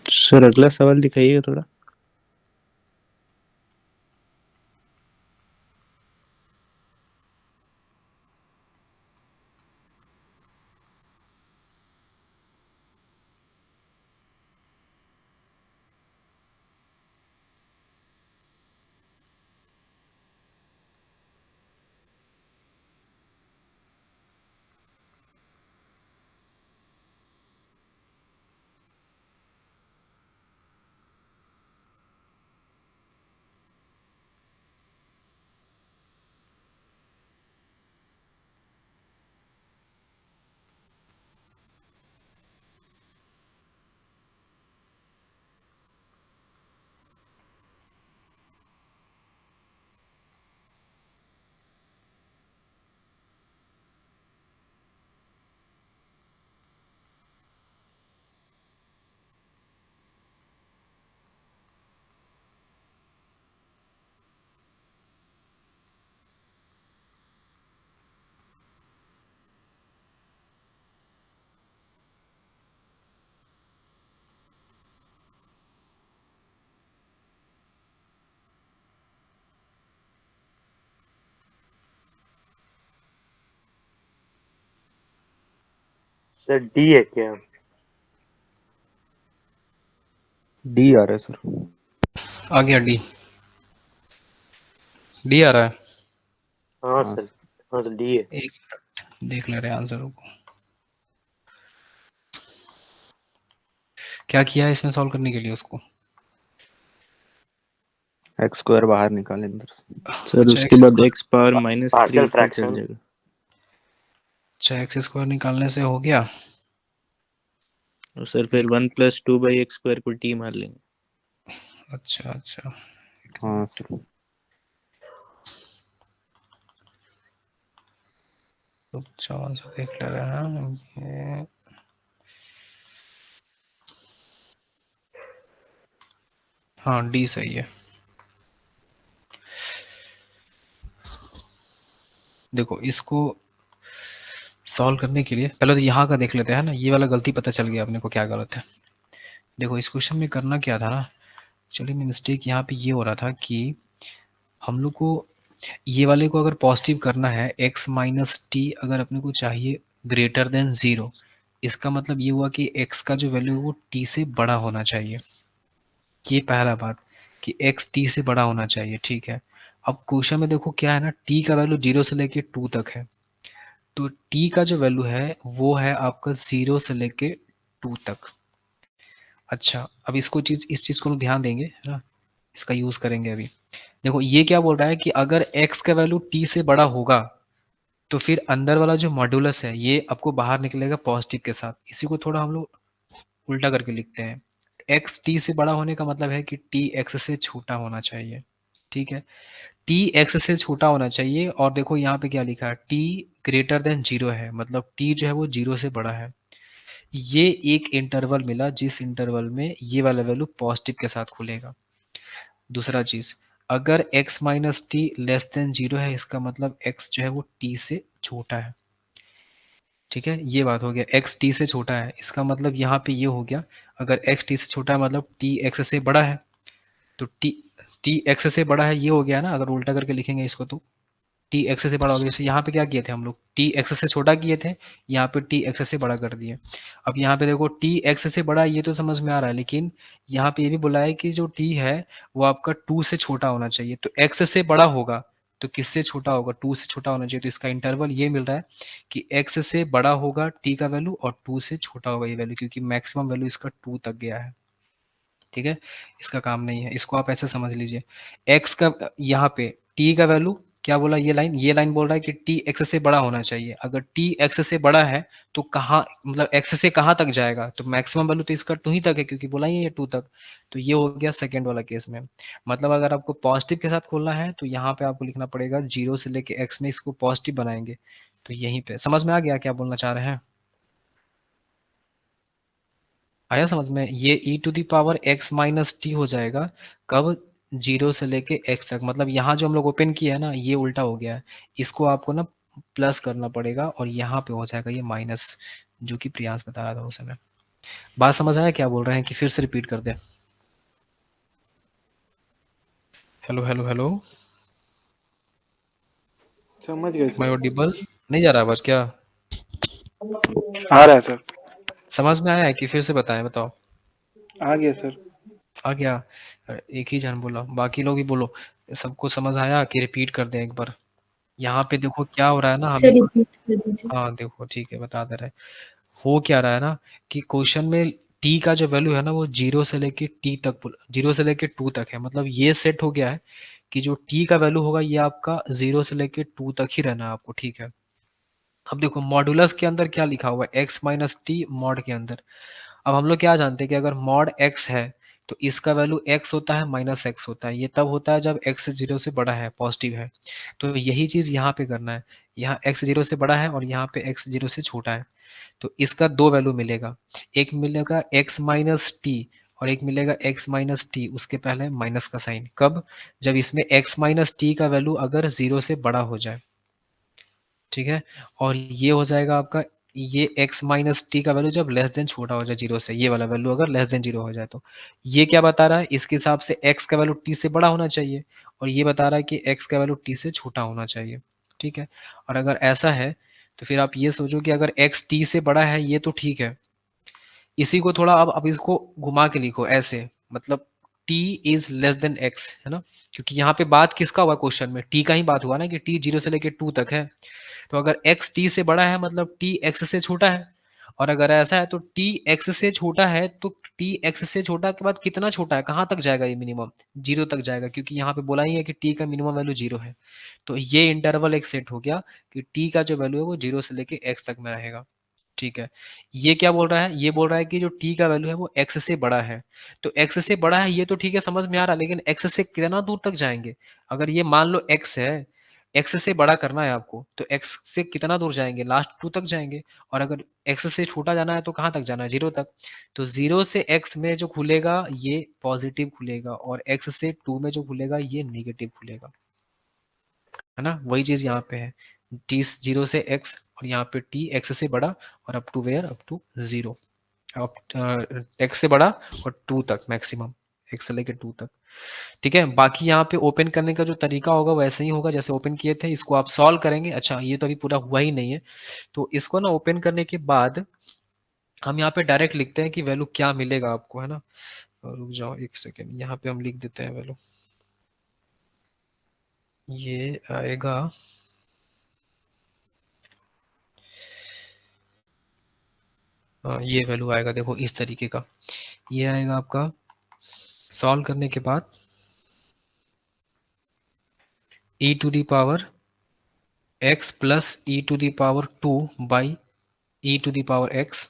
सर अगला सवाल दिखाइएगा थोड़ा। सर डी है क्या? डी आ रहा है सर। आ गया डी, डी आ रहा है। हाँ हाँ सर, हाँ सर डी है। एक देख ले रहे हैं आंसर को, क्या किया है इसमें सॉल्व करने के लिए उसको। एक्स स्क्वायर बाहर निकाले अंदर से। सर अच्छा उसके बाद एक्स पावर माइनस पार्शियल 3 ऊपर चढ़ फ्रैक्शन। जाएगा। अच्छा एक्स स्क्वायर निकालने से हो गया। और सर फिर 1+2/x² को टी मार लेंगे। अच्छा अच्छा, हाँ सर। तो चार से देख ले रहे हैं ये। हाँ डी सही है। देखो इसको सॉल्व करने के लिए पहले तो यहाँ का देख लेते हैं ना, ये वाला गलती पता चल गया अपने को क्या गलत है। देखो इस क्वेश्चन में करना क्या था ना, चलिए मैं मिस्टेक यहाँ पे ये हो रहा था कि हम लोग को ये वाले को अगर पॉजिटिव करना है x माइनस टी अगर अपने को चाहिए ग्रेटर देन 0, इसका मतलब ये हुआ कि x का जो वैल्यू है वो t से बड़ा होना चाहिए। ये पहला बात कि x t से बड़ा होना चाहिए, ठीक है। अब क्वेश्चन में देखो क्या है ना, t का वैल्यू 0 से लेके 2 तक है, तो t का जो वैल्यू है वो है आपका 0 से लेके 2 तक। अच्छा अब इसको इस चीज को ध्यान देंगे है ना, इसका यूज करेंगे अभी। देखो ये क्या बोल रहा है कि अगर x का वैल्यू t से बड़ा होगा तो फिर अंदर वाला जो मॉड्यूलस है ये आपको बाहर निकलेगा पॉजिटिव के साथ। इसी को थोड़ा हम लोग उल्टा करके लिखते हैं, x t से बड़ा होने का मतलब है कि t x से छोटा होना चाहिए, ठीक है। t x से छोटा होना चाहिए और देखो यहाँ पे क्या लिखा है, t ग्रेटर देन 0 है, मतलब t जो है वो 0 से बड़ा है। ये एक इंटरवल मिला जिस इंटरवल में ये वाला वैल्यू पॉजिटिव के साथ खुलेगा। दूसरा चीज, अगर x minus T less than 0 है, इसका मतलब x जो है वो t से छोटा है, ठीक है। ये बात हो गया, x t से छोटा है, इसका मतलब यहाँ पे ये हो गया अगर x t से छोटा है मतलब t x से बड़ा है, तो t x से बड़ा है, ये हो गया ना। अगर उल्टा करके लिखेंगे इसको तो टी एक्स से बड़ा हो गया। जैसे यहाँ पे क्या किए थे हम लोग, टी एक्स से छोटा किए थे, यहाँ पे टी एक्स से बड़ा कर दिए। अब यहाँ पे देखो टी एक्स से बड़ा है, ये तो समझ में आ रहा है, लेकिन यहाँ पे ये भी बोला है कि जो टी है वो आपका 2 से छोटा होना चाहिए। तो एक्स से बड़ा होगा तो किससे छोटा होगा, 2 से छोटा होना चाहिए। तो इसका इंटरवल ये मिल रहा है कि एक्स से बड़ा होगा टी का वैल्यू और 2 से छोटा होगा ये वैल्यू, क्योंकि मैक्सिमम वैल्यू इसका 2 तक गया है, ठीक है। इसका काम नहीं है, इसको आप ऐसे समझ लीजिए। x का यहाँ पे t का वैल्यू क्या बोला, ये लाइन बोल रहा है कि t x से बड़ा होना चाहिए। अगर t x से बड़ा है तो कहाँ, मतलब x से कहाँ तक जाएगा, तो मैक्सिमम वैल्यू तो इसका 2 ही तक है, क्योंकि बोला ही है ये 2 तक। तो ये हो गया सेकेंड वाला केस में। मतलब अगर आपको पॉजिटिव के साथ खोलना है तो यहाँ पे आपको लिखना पड़ेगा 0 से लेके x में इसको पॉजिटिव बनाएंगे। तो यहीं पे समझ में आ गया क्या बोलना चाह रहे हैं, आया समझ में। ये e⁻x माइनस टी हो जाएगा कब, 0 से लेके x तक। मतलब यहाँ जो हम लोग ओपन किया है ना ये उल्टा हो गया है, इसको आपको ना प्लस करना पड़ेगा और यहाँ पे हो जाएगा ये माइनस, जो कि प्रियांश बता रहा था उस समय। बात समझ आया क्या बोल रहे हैं कि फिर से रिपीट कर दे। हेलो हेलो हेलो, समझ गए मैं सर। ऑडिबल नहीं जा रहा बस क्या, आ रहा है सर। समझ में आया है कि फिर से बताएं, बताओ। आ गया सर। आ गया, एक ही जन बोला, बाकी लोग ही बोलो सबको समझ आया कि रिपीट कर दें एक बार। यहाँ पे देखो क्या हो रहा है ना, सर हमें रिपीट कर दीजिए। हाँ देखो ठीक है बता दे रहे, हो क्या रहा है ना कि क्वेश्चन में t का जो वैल्यू है ना वो 0 से लेके t तक, 0 से लेके 2 तक है। मतलब ये सेट हो गया है कि जो t का वैल्यू होगा ये आपका 0 से लेके 2 तक ही रहना है आपको, ठीक है। अब देखो मॉडुलस के अंदर क्या लिखा हुआ है, x माइनस टी मॉड के अंदर। अब हम लोग क्या जानते हैं कि अगर मॉड x है तो इसका वैल्यू x होता है माइनस x होता है। ये तब होता है जब x 0 से बड़ा है, पॉजिटिव है। तो यही चीज यहाँ पे करना है, यहाँ x 0 से बड़ा है और यहाँ पे x 0 से छोटा है। तो इसका दो वैल्यू मिलेगा, एक मिलेगा x माइनस टी और एक मिलेगा x माइनस टी, उसके पहले माइनस का साइन। कब, जब इसमें x माइनस टी का वैल्यू अगर 0 से बड़ा हो जाए, ठीक है। और ये हो जाएगा आपका ये x माइनस टी का वैल्यू जब लेस देन छोटा हो जाए 0 से, ये वाला वैल्यू अगर लेस देन 0 हो जाए। तो ये क्या बता रहा है, इसके हिसाब से x का वैल्यू t से बड़ा होना चाहिए और ये बता रहा है कि x का वैल्यू t से छोटा होना चाहिए, ठीक है। और अगर ऐसा है तो फिर आप ये सोचो कि अगर x t से बड़ा है ये तो ठीक है, इसी को थोड़ा अब इसको घुमा के लिखो ऐसे, मतलब t is less than x, है ना, क्योंकि यहाँ पे बात किसका हुआ क्वेश्चन में, t का ही बात हुआ ना कि t 0 से लेके 2 तक है। तो अगर x t से बड़ा है मतलब t x से छोटा है, और अगर ऐसा है तो t x से छोटा है तो t x से छोटा के बाद कितना छोटा है, कहाँ तक जाएगा ये मिनिमम, 0 तक जाएगा, क्योंकि यहाँ पे बोला ही है कि t का मिनिमम वैल्यू 0 है। तो ये इंटरवल एक सेट हो गया कि t का जो वैल्यू है वो 0 से लेके x तक में रहेगा। ठीक है, ये क्या बोल रहा है, ये बोल रहा है कि जो t का वैल्यू है वो x से बड़ा है। तो x से बड़ा है ये तो ठीक है, समझ में आ रहा है, लेकिन x से कितना दूर तक जाएंगे, अगर ये मान लो x है, x से बड़ा करना है आपको, तो x से कितना दूर जाएंगे, लास्ट 2 तक जाएंगे, और अगर x से छोटा जाना है तो कहाँ तक जाना है, 0 तक। तो 0 से x में जो खुलेगा ये पॉजिटिव खुलेगा, और x से 2 में जो खुलेगा ये नेगेटिव खुलेगा, है ना, वही चीज यहाँ पे है, t 0 से x और यहाँ पे t x से बड़ा और up to where, up to 0, up x से बड़ा और 2 तक मैक्सिमम, x से लेके 2 तक। ठीक है, बाकी यहाँ पे ओपन करने का जो तरीका होगा वैसे ही होगा जैसे ओपन किए थे, इसको आप सॉल्व करेंगे। अच्छा ये तो अभी पूरा हुआ ही नहीं है, तो इसको ना ओपन करने के बाद हम यहाँ पे डायरेक्ट लिखते हैं कि वैल्यू क्या मिलेगा आपको, है ना, रुक जाओ एक सेकेंड, यहाँ पे हम लिख देते हैं वैल्यू, ये आएगा ये वैल्यू आएगा, देखो इस तरीके का, ये आएगा आपका सॉल्व करने के बाद e to the power x plus e to the power 2 by e to the power x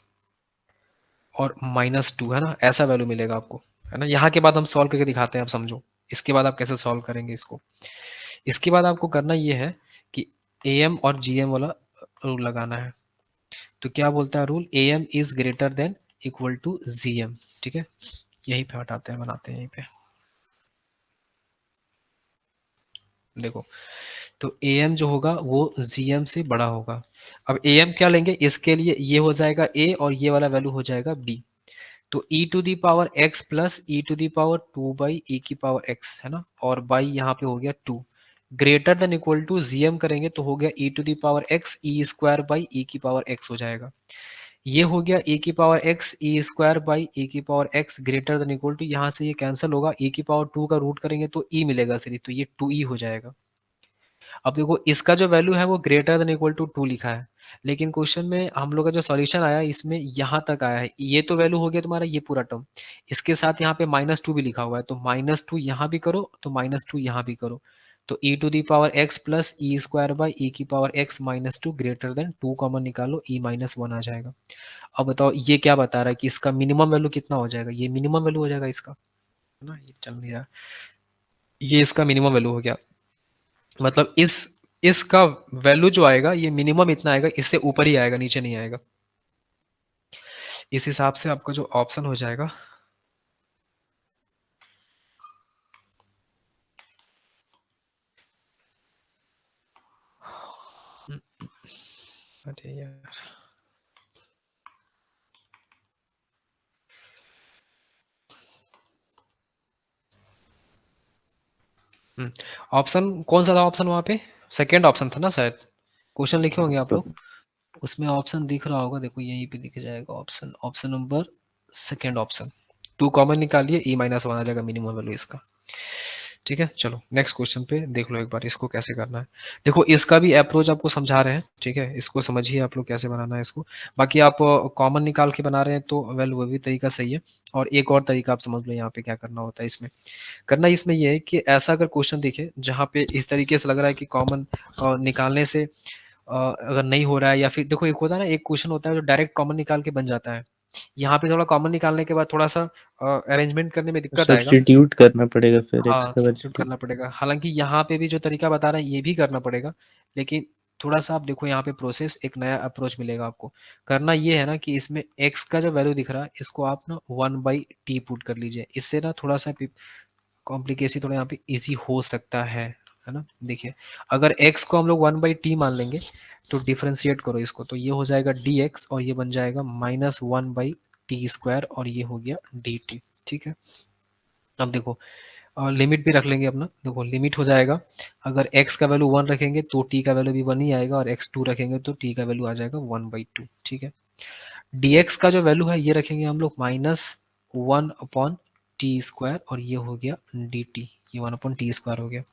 और -2, है ना, ऐसा वैल्यू मिलेगा आपको, है ना। यहाँ के बाद हम सॉल्व करके दिखाते हैं, आप समझो इसके बाद आप कैसे सॉल्व करेंगे इसको। इसके बाद आपको करना ये है कि am और gm वाला रूल लगाना है। तो क्या बोलता है rule, am is greater than equal to gm, ठीक है, यही पे हटाते हैं, बनाते हैं यहीं पे, देखो तो am जो होगा वो gm से बड़ा होगा। अब am क्या लेंगे, इसके लिए ये हो जाएगा a और ये वाला वैल्यू हो जाएगा b, तो e to the power x plus e to the power 2 by e की पावर x, है ना, और बाई यहाँ पे हो गया 2, greater than equal to gm करेंगे तो हो गया e to the power x e square by e की पावर x हो जाएगा, ये हो गया e की power x e square by e की power x greater than equal to, यहाँ से ये कैंसिल होगा, e की पावर 2 का रूट करेंगे तो e मिलेगा सिर्फ, तो ये 2e हो जाएगा। अब देखो इसका जो वैल्यू है वो ग्रेटर देन इक्वल टू 2 लिखा है, लेकिन क्वेश्चन में हम लोग का जो सॉल्यूशन आया इसमें यहाँ तक आया है, ये तो वैल्यू हो गया तुम्हारा ये पूरा टर्म, इसके साथ यहाँ पे -2 भी लिखा हुआ है, तो -2 यहाँ भी करो तो -2 यहाँ भी करो, तो e to the power x plus e square by e की power x -2 greater than 2 common निकालो, e -1 आ जाएगा। अब बताओ ये क्या बता रहा है कि इसका मिनिमम वैल्यू कितना हो जाएगा, ये मिनिमम वैल्यू हो जाएगा इसका, है ना, ये चल नहीं रहा, ये इसका मिनिमम वैल्यू हो गया, मतलब इसका वैल्यू जो आएगा ये मिनिमम इतना आएगा, इससे ऊपर ही आएगा, नीचे नहीं आएगा। इस हिसाब से आपका जो ऑप्शन हो जाएगा अरे यार ऑप्शन कौन सा था, ऑप्शन वहां पे सेकेंड ऑप्शन था ना शायद, क्वेश्चन लिखे होंगे आप लोग, उसमें ऑप्शन दिख रहा होगा, देखो यहीं पे दिख जाएगा option, option number second option, 2 common निकालिए e -1 आ जाएगा मिनिमम वैल्यू इसका। ठीक है, चलो नेक्स्ट क्वेश्चन पे देख लो एक बार इसको कैसे करना है। देखो इसका भी अप्रोच आपको समझा रहे हैं, ठीक है, इसको समझिए आप लोग कैसे बनाना है इसको, बाकी आप कॉमन निकाल के बना रहे हैं तो वेल वो भी तरीका सही है, और एक और तरीका आप समझ लो यहाँ पे क्या करना होता है, इसमें करना इसमें ये है कि ऐसा अगर क्वेश्चन दिखे जहाँ पे इस तरीके से लग रहा है कि कॉमन निकालने से अगर नहीं हो रहा है, या फिर देखो एक होता है ना, एक क्वेश्चन होता है जो डायरेक्ट कॉमन निकाल के बन जाता है, यहाँ पे थोड़ा कॉमन निकालने के बाद थोड़ा सा अरेंजमेंट करने में दिक्कत आएगा, सब्स्टिट्यूट करना पड़ेगा फिर x हाँ का सब्स्टिट्यूट वैल्यू। करना पड़ेगा, हालांकि यहाँ पे भी जो तरीका बता रहा है ये भी करना पड़ेगा, लेकिन थोड़ा सा आप देखो यहाँ पे प्रोसेस एक नया अप्रोच मिलेगा आपको। करना ये है ना कि इसमें x का जो वैल्यू दिख रहा है इसको आप ना 1/t पुट कर लीजिए, इससे ना थोड़ा सा कॉम्प्लिकेशन थोड़ा यहाँ पे इजी हो सकता है ना। देखिए अगर x को हम लोग 1/t मान लेंगे तो डिफ्रेंशिएट करो इसको, तो ये हो जाएगा dx और ये बन जाएगा -1/t स्क्वायर और ये हो गया dt। ठीक है, अब देखो और लिमिट भी रख लेंगे अपना। देखो लिमिट हो जाएगा, अगर x का वैल्यू 1 रखेंगे तो t का वैल्यू भी 1 ही आएगा, और x 2 रखेंगे तो t का वैल्यू आ जाएगा 1/2। ठीक है, dx का जो वैल्यू है ये रखेंगे हम लोग -1/t², और ये हो गया dt, ये 1/t² हो गया।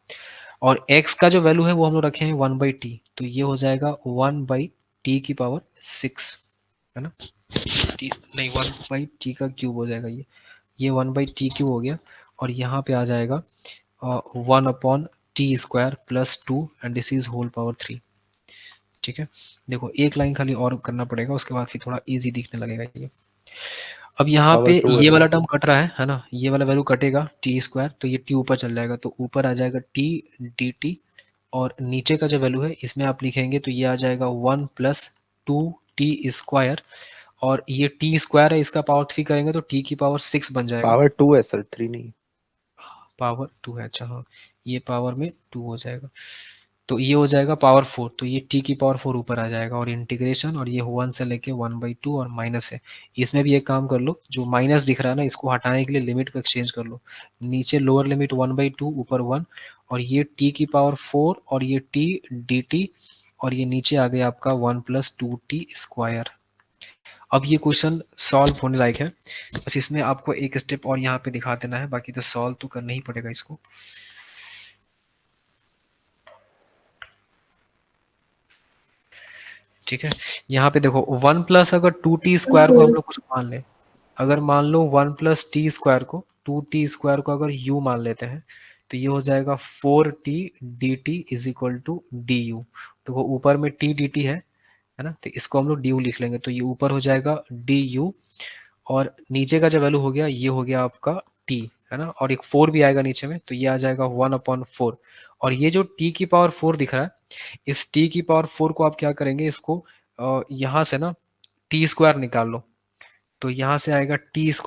और x का जो वैल्यू है वो हम लोग रखे हैं 1/t, तो ये हो जाएगा 1/t⁶, है ना। नहीं 1/t का क्यूब हो जाएगा, ये 1/t³ हो गया, और यहाँ पे आ जाएगा 1/t² + 2 and this is whole power 3। ठीक है, देखो एक लाइन खाली और करना पड़ेगा, उसके बाद फिर थोड़ा इजी दिखने लगेगा ये। अब यहाँ पावर पे 2 है ये वाला सर। टर्म कट रहा है ना, ये वाला वैल्यू कटेगा t², तो ये t ऊपर चल जाएगा, तो ऊपर आ जाएगा t dt, और नीचे का जो वैल्यू है इसमें आप लिखेंगे तो ये आ जाएगा 1 + 2t², और ये t² है, इसका पावर 3 करेंगे तो t की पावर 6 बन जाएगा। पावर 2 है सर, 3 नहीं। पावर 2 है, अच्छा हाँ, ये पावर में 2 हो जाएगा, तो ये हो जाएगा पावर 4, तो ये t की पावर 4 ऊपर आ जाएगा, और इंटीग्रेशन, और ये 1 से लेके 1/2 और माइनस है। इसमें भी एक काम कर लो, जो माइनस दिख रहा है ना इसको हटाने के लिए लिमिट को एक्सचेंज कर लो, नीचे लोअर लिमिट 1/2 ऊपर 1, और ये t की पावर 4 और ये t dt, और ये नीचे आ गया आपका 1 + 2t²। अब ये क्वेश्चन सॉल्व होने लायक है, बस इसमें आपको एक स्टेप और यहाँ पे दिखा देना है, बाकी तो सॉल्व तो करना ही पड़ेगा इसको। ठीक है, यहाँ पे देखो 1 + अगर 2t² को हम लोग कुछ मान ले, अगर मान लो 1 + t² को 2t² को अगर u मान लेते हैं, तो ये हो जाएगा 4t dt = du। तो वो ऊपर में t dt है ना, तो इसको हम लोग du लिख लेंगे, तो ये ऊपर हो जाएगा du, और नीचे का जो वैल्यू हो गया ये हो गया आपका t, है ना, और एक 4 भी आएगा नीचे में, तो ये आ जाएगा 1/4। और ये जो t की पावर 4 दिख रहा है, इस t की पावर 4 को आप क्या करेंगे, इसको यहाँ से ना t² निकाल लो, तो यहाँ से आएगा t² =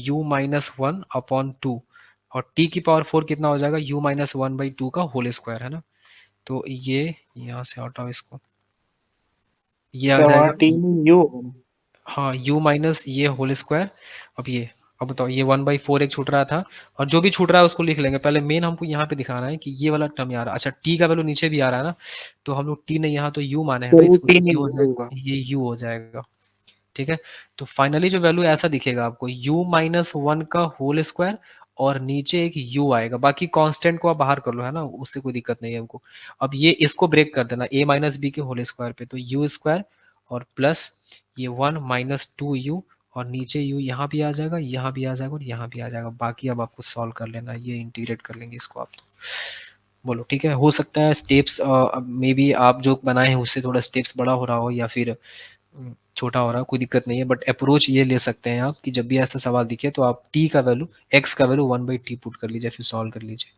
u - 1/2, और t की पावर 4 कितना हो जाएगा, u - 1/2 का होल स्क्वायर, है ना। तो ये यहाँ से हटाओ इसको, ये आ क्या वहाँ जाएगा, टी में यू होगा? हाँ u माइनस ये होल स्क्वायर। अब बताओ ये 1/4 एक छूट रहा था, और जो भी छूट रहा है उसको लिख लेंगे, पहले मेन हमको यहाँ पे दिखाना है कि ये वाला टर्म यहाँ आ रहा है। अच्छा t का वैल्यू नीचे भी आ रहा है ना, तो हम लोग t नहीं यहाँ तो u माने हैं ना तो इसको, टी तो में ये हो यू जाएगा, होगा। ये u हो जाएगा। ठीक है, तो फाइनली जो वैल्यू ऐसा दिखेगा आपको, u - 1 का होल स्क्वायर, और नीचे एक u आएगा, बाकी कांस्टेंट को आप बाहर कर लो, है ना, उससे कोई दिक्कत नहीं है हमको। अब ये इसको ब्रेक कर देना a - b के होल स्क्वायर पे, तो u² और प्लस ये 1 - 2u, और नीचे u यहाँ भी आ जाएगा, यहाँ भी आ जाएगा, और यहाँ भी आ जाएगा। बाकी अब आपको सॉल्व कर लेना है, ये इंटीग्रेट कर लेंगे इसको आप, तो बोलो ठीक है। हो सकता है स्टेप्स मे बी आप जो बनाए हैं उससे थोड़ा स्टेप्स बड़ा हो रहा हो, या फिर छोटा हो रहा है, कोई दिक्कत नहीं है, बट अप्रोच ये ले सकते हैं आप कि जब भी ऐसा सवाल दिखे तो आप t का वैल्यू, x का वैल्यू 1/t पुट कर लीजिए, फिर सॉल्व कर लीजिए।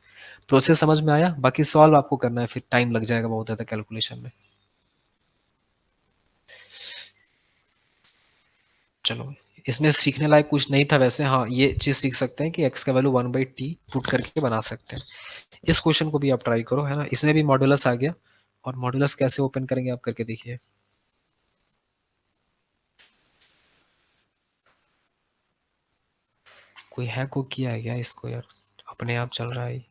प्रोसेस समझ में आया, बाकी सॉल्व आपको करना है, फिर टाइम लग जाएगा बहुत ज़्यादा कैलकुलेशन में। चलो, इसमें सीखने लायक कुछ नहीं था वैसे, हाँ ये चीज़ सीख सकते हैं कि x का वैल्यू 1/t पुट करके बना सकते हैं। इस क्वेश्चन को भी आप ट्राई करो, है ना, इसमें भी मॉडुलस आ गया, और मॉडुलस कैसे ओपन करेंगे आप करके देखिए। कोई हैक को किया है क्या इसको यार, अपने आप चल रहा है।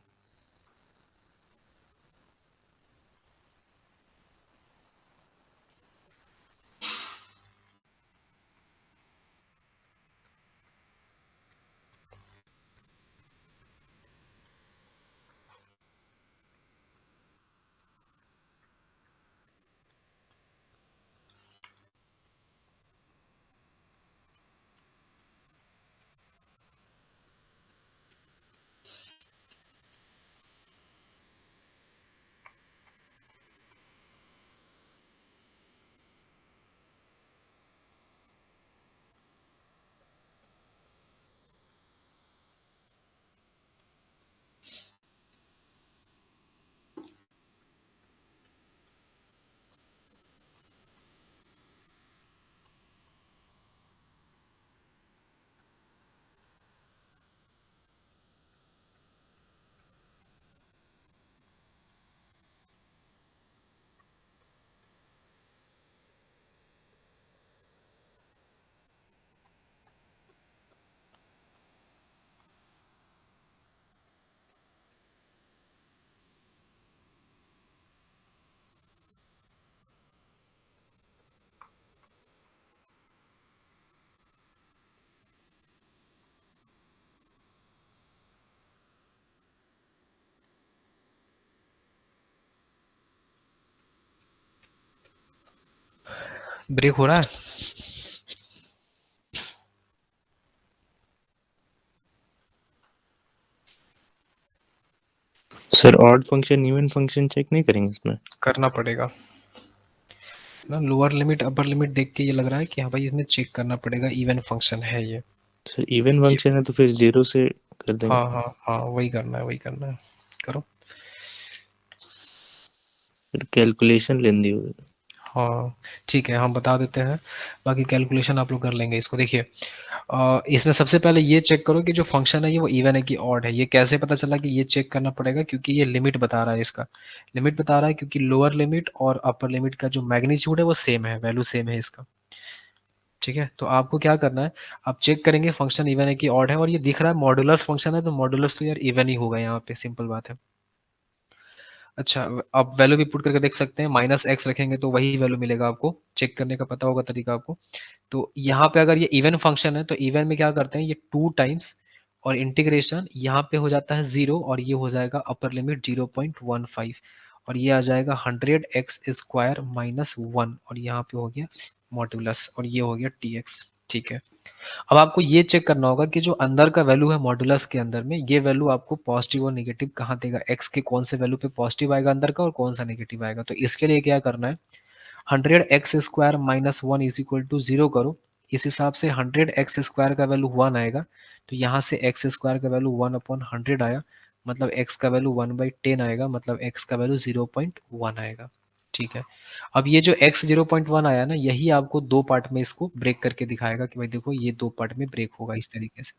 ब्रेक हो रहा है? Sir odd function even function check नहीं करेंगे इसमें? करना पड़ेगा ना, लोअर लिमिट अपर लिमिट देख के ये लग रहा है कि हाँ भाई इसमें चेक करना पड़ेगा, इवन फंक्शन है ये। सर इवन फंक्शन है तो फिर 0 से कर देंगे। हाँ हाँ हाँ, वही करना है, वही करना है, करो। फिर कैलकुलेशन लेंदी होगी। हाँ ठीक है, हम बता देते हैं, बाकी कैलकुलेशन आप लोग कर लेंगे इसको। देखिए इसमें सबसे पहले ये चेक करो कि जो फंक्शन है ये वो इवन है कि ऑड है। ये कैसे पता चला कि ये चेक करना पड़ेगा? क्योंकि ये लिमिट बता रहा है, इसका लिमिट बता रहा है, क्योंकि लोअर लिमिट और अपर लिमिट का जो मैग्नीट्यूड है वो सेम है, वैल्यू सेम है इसका। ठीक है, तो आपको क्या करना है, आप चेक करेंगे फंक्शन इवन है कि ऑड है, और ये दिख रहा है मॉडुलस फंक्शन है, तो मॉडुलस तो यार इवन ही होगा यहाँ पे, सिंपल बात है। अच्छा, आप वैल्यू भी पुट करके देख सकते हैं, -x रखेंगे तो वही वैल्यू मिलेगा आपको, चेक करने का पता होगा तरीका आपको। तो यहाँ पे अगर ये इवन फंक्शन है तो इवन में क्या करते हैं, ये 2 टाइम्स और इंटीग्रेशन यहाँ पे हो जाता है 0, और ये हो जाएगा अपर लिमिट 0.15, और ये आ जाएगा 100x² -1, और यहाँ पे हो गया मॉड्यूलस, और ये हो गया tx। ठीक है, अब आपको ये चेक करना होगा कि जो अंदर का वैल्यू है मॉड्यूलस के अंदर में, ये वैल्यू आपको पॉजिटिव और नेगेटिव कहाँ देगा, x के कौन से वैल्यू पे पॉजिटिव आएगा अंदर का और कौन सा नेगेटिव आएगा। तो इसके लिए क्या करना है, 100x² -1 इज इक्वल टू 0 करो। इस हिसाब से 100x² का वैल्यू 1 आएगा, तो यहाँ से x² का वैल्यू 1/100 आया, मतलब x का वैल्यू 1/10 आएगा, मतलब x का वैल्यू 0.1 आएगा। ठीक है, अब ये जो x 0.1 आया ना, यही आपको दो पार्ट में इसको ब्रेक करके दिखाएगा कि भाई देखो ये दो पार्ट में ब्रेक होगा इस तरीके से।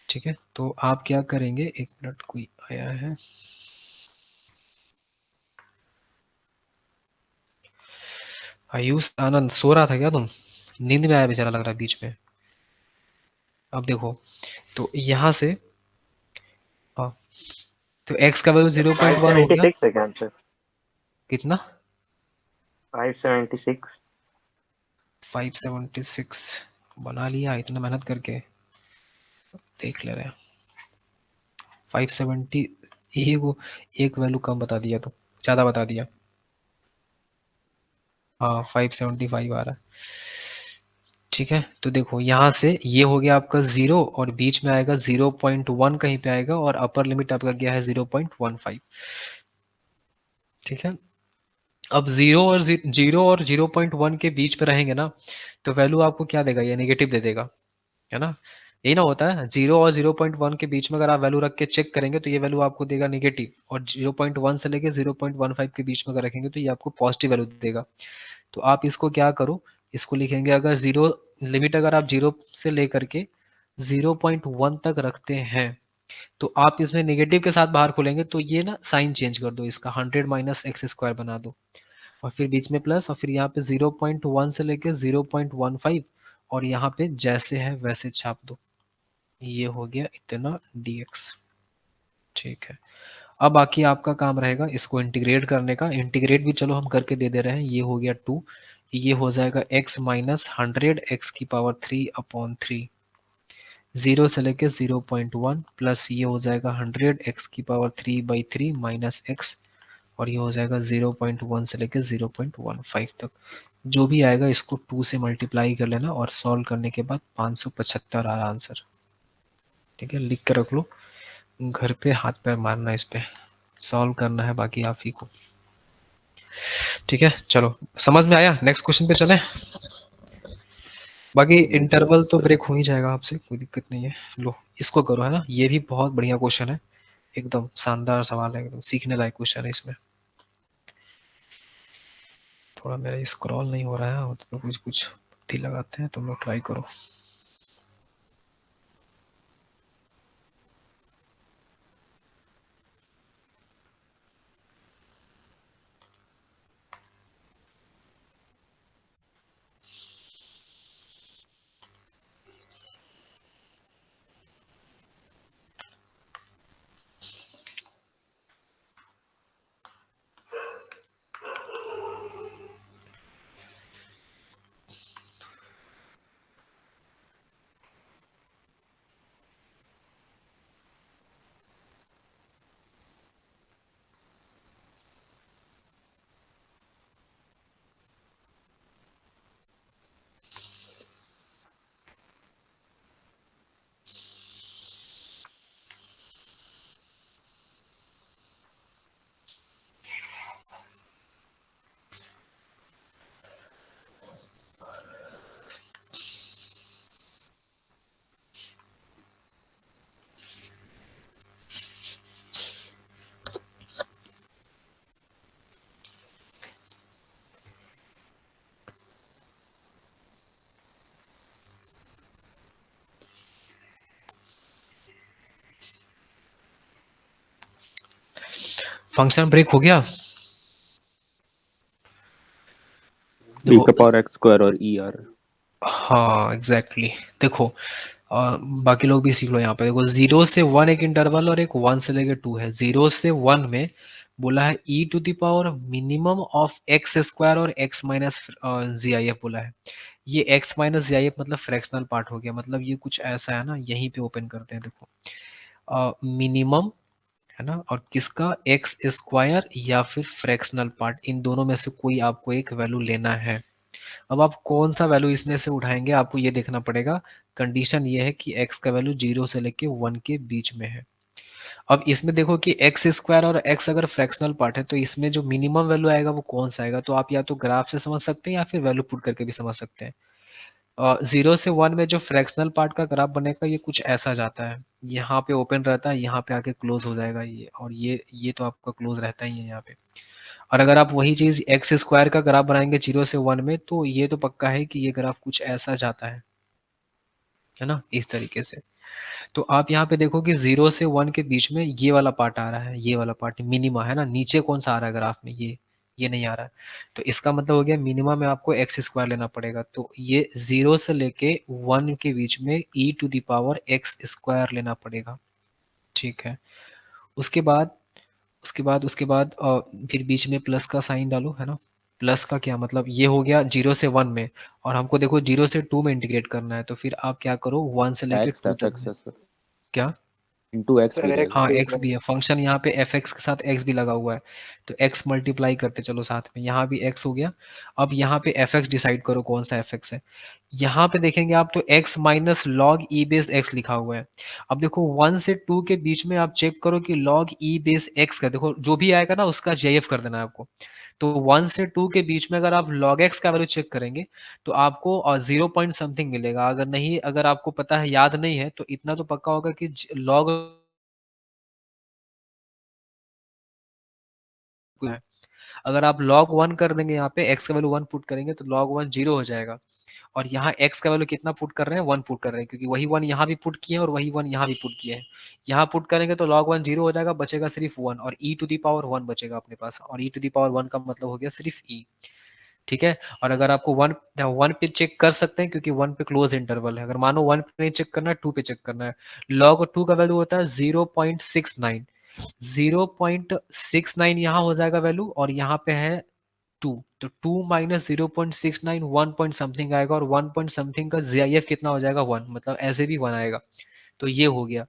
ठीक है, तो आप क्या करेंगे, एक मिनट, कोई आया है। आयुष आनंद, सो रहा था क्या तुम? नींद में आया बेचारा लग रहा है बीच में। अब देखो, तो यहाँ से हाँ, तो x का वैल्यू 0.1 हो गया, 576 है क्या आंसर? कितना? 576। 576 बना लिया इतना मेहनत करके, देख ले रहे हैं। 570, यही को एक वैल्यू कम बता दिया, तो ज़्यादा बता दिया। हाँ 575 आ रहा है। ठीक है, तो देखो यहाँ से ये हो गया आपका 0, और बीच में आएगा 0.1 कहीं पे आएगा, और अपर लिमिट आपका गया है 0.15। ठीक है, अब 0 और 0.1 के बीच पे रहेंगे ना, तो वैल्यू आपको क्या देगा, ये नेगेटिव दे देगा, है ना। यही ना होता है, 0 और 0.1 के बीच में अगर आप वैल्यू रख के चेक करेंगे तो ये वैल्यू आपको देगा नेगेटिव, और 0.1 से लेके 0.15 के बीच में अगर रखेंगे तो ये आपको पॉजिटिव वैल्यू देगा। तो आप इसको क्या करो, इसको लिखेंगे, अगर जीरो लिमिट अगर आप 0 से लेकर के 0.1 तक रखते हैं, तो आप इसमें नेगेटिव के साथ बाहर खोलेंगे, तो ये ना साइन चेंज कर दो, इसका 100 - x² बना दो, और फिर बीच में प्लस, और फिर यहाँ पे 0.1 से लेके 0.15, और यहाँ पे जैसे है वैसे छाप दो, ये हो गया इतना dx। ठीक है, अब बाकी आपका काम रहेगा इसको इंटीग्रेट करने का। इंटीग्रेट भी चलो हम करके दे रहे हैं, ये हो गया 2, ये हो जाएगा x -100 x⁻3/3, 0 से लेके 0.1, प्लस ये हो जाएगा 100 x⁻3/3 माइनस x, और ये हो जाएगा 0.1 से लेके 0.15 तक। जो भी आएगा इसको 2 से मल्टीप्लाई कर लेना, और सॉल्व करने के बाद 575 आ रहा आंसर। ठीक है, लिख के रख लो, घर पे हाथ पैर मारना, इस पे सॉल्व करना है बाकी आप ही को। ठीक है, चलो समझ में आया, नेक्स्ट क्वेश्चन पे चलें। बाकी इंटरवल तो ब्रेक हो ही जाएगा आपसे, कोई दिक्कत नहीं है। लो इसको करो, है ना, ये भी बहुत बढ़िया क्वेश्चन है, एकदम शानदार सवाल है, एकदम सीखने लायक क्वेश्चन है। इसमें थोड़ा मेरा स्क्रॉल नहीं हो रहा है, तो कुछ कुछ बुद्धि लगाते हैं, तुम लोग ट्राई करो। फंक्शन ब्रेक हो गया। बी देखो का पावर एक्स स्क्वायर और ई आर। हाँ एग्जैक्टली देखो बाकी लोग भी सीख लो यहाँ पे। देखो 0 से 1 एक इंटरवल और एक 1 से लेके 2 है। 0 से 1 में बोला है e to the power minimum of x square और x माइनस GIF बोला है। ये x माइनस GIF मतलब फ्रैक्शनल पार्ट हो गया। मतलब ये कुछ ऐसा है ना, यहीं पे ओपन करते हैं देखो मिनिमम है ना, और किसका एक्स स्क्वायर या फिर फ्रैक्शनल पार्ट, इन दोनों में से कोई आपको एक वैल्यू लेना है। अब आप कौन सा वैल्यू इसमें से उठाएंगे आपको ये देखना पड़ेगा। कंडीशन ये है कि x का वैल्यू 0 से लेके 1 के बीच में है। अब इसमें देखो कि एक्स स्क्वायर और x अगर फ्रैक्शनल पार्ट है तो इसमें जो मिनिमम वैल्यू आएगा वो कौन सा आएगा, तो आप या तो ग्राफ से समझ सकते हैं या फिर वैल्यू पुट करके भी समझ सकते हैं। 0 से 1 में जो फ्रैक्शनल पार्ट का ग्राफ बनेगा ये कुछ ऐसा जाता है, यहाँ पे ओपन रहता है, यहाँ पे आके क्लोज हो जाएगा ये, और ये तो आपका क्लोज रहता ही है यहाँ पे। और अगर आप वही चीज एक्स स्क्वायर का ग्राफ बनाएंगे 0 से 1 में तो ये तो पक्का है कि ये ग्राफ कुछ ऐसा जाता है ना, इस तरीके से। तो आप यहाँ पे देखो कि 0 से 1 के बीच में ये वाला पार्ट आ रहा है, ये वाला पार्ट मिनिमा है ना। नीचे कौन सा आ रहा है ग्राफ में, ये नहीं आ रहा है। तो इसका मतलब हो गया मिनिमा में आपको एक्स स्क्वायर लेना पड़ेगा। तो ये 0 से लेके 1 के बीच में e to the power x square लेना पड़ेगा। ठीक है। उसके बाद फिर बीच में प्लस का साइन डालो है ना। प्लस का क्या मतलब, ये हो गया 0 से 1 में, और हमको देखो 0 से 2 में इंटीग्रेट करना है, तो फिर आप क्या करो 1 से लेके एक्स 2 एफ तक एक्स में। है सर, क्या? इंटू एक्स भी सर रहेगा। हाँ एक्स एक्स भी है, फंक्शन यहाँ पे एफ एक्स के साथ एक्स भी लगा हुआ है, तो एक्स मल्टीप्लाई करते चलो साथ में, यहाँ भी एक्स हो गया। अब यहाँ पे एफ एक्स डिसाइड करो कौन सा एफ एक्स है। यहाँ पे देखेंगे आप तो एक्स माइनस लॉग ई बेस एक्स लिखा हुआ है। अब देखो 1 से 2 के बीच में आप चेक करो कि लॉग ई बेस एक्स का, देखो जो भी आएगा ना उसका जीएफ कर देना है आपको। तो 1 से 2 के बीच में अगर आप log x का वैल्यू चेक करेंगे तो आपको 0 पॉइंट समथिंग मिलेगा। अगर नहीं, अगर आपको पता है, याद नहीं है, तो इतना तो पक्का होगा कि log है। अगर आप log 1 कर देंगे, यहाँ पे x का वैल्यू 1 पुट करेंगे तो log 1 0 हो जाएगा। और यहाँ x का वैल्यू कितना पुट कर रहे हैं, 1 पुट कर रहे हैं, क्योंकि वही 1 यहाँ भी पुट किए हैं और वही 1 यहाँ भी पुट किए हैं। यहाँ पुट करेंगे तो log 1 0 हो जाएगा, बचेगा सिर्फ 1, और e टू दी पावर 1 बचेगा अपने पास, और e टू दी पावर 1 का मतलब हो गया सिर्फ e। ठीक है। और अगर आपको 1 पे चेक कर सकते हैं, क्योंकि 1 पे क्लोज इंटरवल है। अगर मानो 1 पे नहीं चेक करना है, 2 पे चेक करना है। log 2 का वैल्यू होता है 0.69, 0.69 यहाँ हो जाएगा वैल्यू, और यहाँ पे है 2, तो 2 माइनस 0.69 1 पॉइंट समथिंग आएगा, और 1 पॉइंट समथिंग का जीआईएफ कितना हो जाएगा 1, मतलब ऐसे भी 1 आएगा। तो ये हो गया।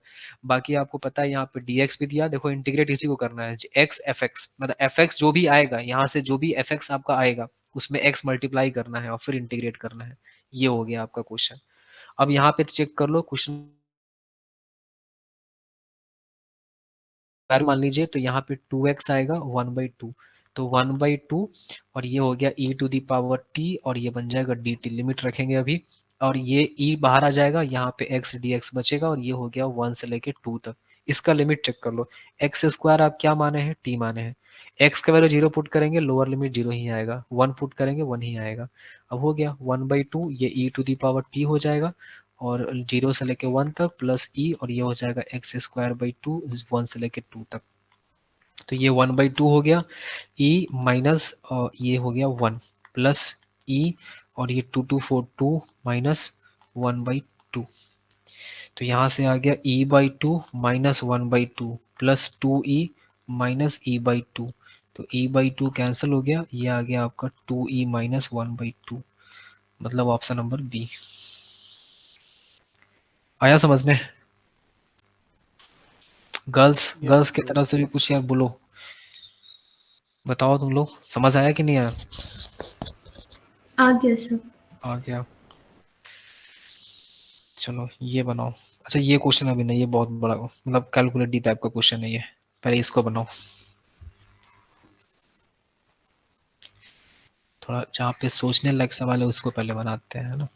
बाकी आपको पता है यहाँ पे dx भी दिया, देखो इंटीग्रेट इसी को करना है, x fx, मतलब fx जो भी आएगा यहाँ से, जो भी fx आपका आएगा उसमें x मल्टीप्लाई करना है और फिर इंटीग्रेट करना है। ये हो गया आपका क्वेश्चन। अब यहाँ पे चेक कर लो क्वेश्चन, मान लीजिए तो यहाँ पे 2x आएगा 1/2, तो 1/2, और ये हो गया e to the power t, और ये बन जाएगा dt, लिमिट रखेंगे अभी, और ये e बाहर आ जाएगा, यहाँ पे x dx बचेगा, और ये हो गया 1 से लेके 2 तक। इसका लिमिट चेक कर लो। एक्स स्क्वायर आप क्या माने हैं, t माने हैं। x का वैल्यू 0 पुट करेंगे, लोअर लिमिट 0 ही आएगा, 1 पुट करेंगे 1 ही आएगा। अब हो गया 1/2, ये e to the power t हो जाएगा, और 0 से लेके 1 तक प्लस e, और ये हो जाएगा एक्स स्क्वायर बाई 2 1 से लेके 2 तक। तो ये 1/2 हो गया, e माइनस ये हो गया 1 प्लस e, और ये 2 माइनस 1/2, तो यहाँ से आ गया e/2 minus 1/2 plus 2e minus e/2, तो e/2 कैंसिल हो गया, ये आ गया आपका 2e माइनस 1/2, मतलब ऑप्शन नंबर बी। आया समझ में? गर्ल्स की तरफ से भी कुछ यार बोलो, बताओ तुम लोग, समझ आया कि नहीं आया? आ गया सर। आ गया। चलो ये बनाओ। अच्छा ये क्वेश्चन अभी नहीं, ये बहुत बड़ा मतलब कैलकुलेटिव टाइप का क्वेश्चन है ये, पहले इसको बनाओ। थोड़ा जहाँ पे सोचने लायक सवाल है उसको पहले बनाते हैं, है ना।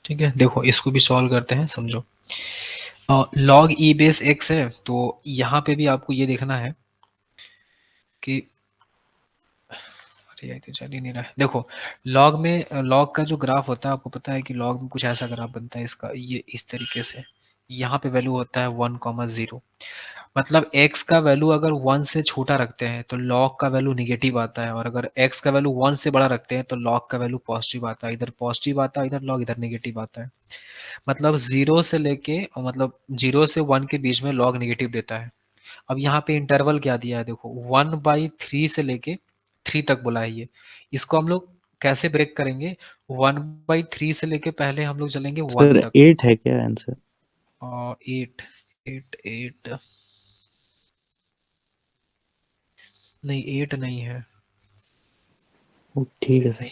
ठीक है, देखो इसको भी सॉल्व करते हैं, समझो। लॉग ई बेस एक्स है, तो यहाँ पे भी आपको ये देखना है कि अरे यार तो चल ही नहीं रहा है। देखो लॉग में, लॉग का जो ग्राफ होता है आपको पता है कि लॉग में कुछ ऐसा ग्राफ बनता है इसका, ये इस तरीके से। यहाँ पे वैल्यू होता है 1,0, मतलब x का वैल्यू अगर 1 से छोटा रखते हैं तो log का वैल्यू निगेटिव आता है, और अगर x का वैल्यू 1 से बड़ा रखते हैं तो log का वैल्यू पॉजिटिव आता है। इधर पॉजिटिव आता है, इधर log, इधर निगेटिव आता है। मतलब 0 से लेके, मतलब 0 से 1 के बीच में log निगेटिव देता है। अब यहाँ पे इंटरवल क्या दिया है, देखो 1/3 से लेके 3 तक बोला है ये। इसको हम लोग कैसे ब्रेक करेंगे, 1/3 से लेके पहले हम लोग चलेंगे 1 सर तक। 8 है क्या आंसर? 8 8 8 नहीं, 8 नहीं है। ठीक है सही।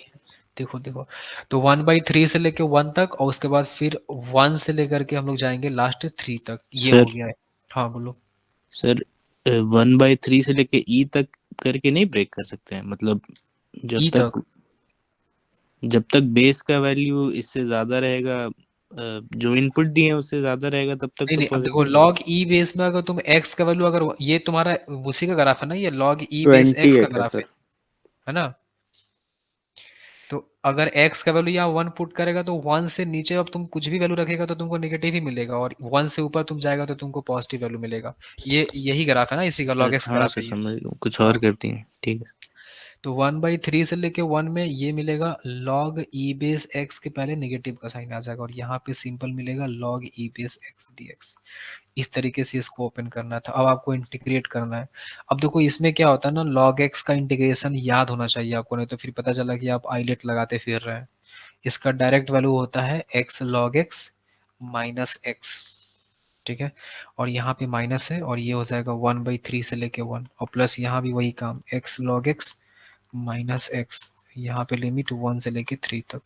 देखो देखो, तो 1/3 से लेके 1 तक, और उसके बाद फिर 1 से लेकर के हम लोग जाएंगे लास्ट 3 तक, ये हो सर गया है। हाँ बोलो। सर 1/3 से लेके ई तक करके नहीं ब्रेक कर सकते हैं? मतलब जब ई तक बेस का वैल्यू इससे ज्यादा रहेगा, जो इनपुट दिए हैं उससे ज्यादा रहेगा, तब तक नहीं तो नहीं, अब देखो पॉजिटिव। लॉग ई बेस में अगर तुम x का वैल्यू, अगर ये तुम्हारा उसी का ग्राफ है ना, ये लॉग ई बेस 20 x का है क्या ग्राफ सर? है ना। तो अगर x का वैल्यू यहाँ 1 पुट करेगा तो 1 से नीचे अब तुम कुछ भी वैल्यू रखेगा तो तुमको नेगेटिव ही मिलेगा, और 1 से ऊपर तुम जाएगा तो तुमको पॉजिटिव वैल्यू मिलेगा। ये यही ग्राफ है ना, इसी का लॉग सर x हाँ ग्राफ सर है ये। समझ लो, कुछ हाँ, और करती हैं, ठीक है। तो 1/3 से लेके 1 में ये मिलेगा log e बेस x के पहले नेगेटिव का साइन आ जाएगा, और यहाँ पे सिंपल मिलेगा log e base x dx। इस तरीके से इसको ओपन करना था। अब आपको इंटीग्रेट करना है। अब देखो इसमें क्या होता है ना, log x का इंटीग्रेशन याद होना चाहिए आपको, नहीं तो फिर पता चला कि आप आईलेट लगाते फिर रहे हैं। इसका डायरेक्ट वैल्यू होता है x log x minus x, ठीक है। और यहाँ पे माइनस है, और ये हो जाएगा 1/3 से लेके 1, और प्लस यहाँ भी वही काम, x log x minus x, यहाँ पे लिमिट 1 से लेके 3 तक।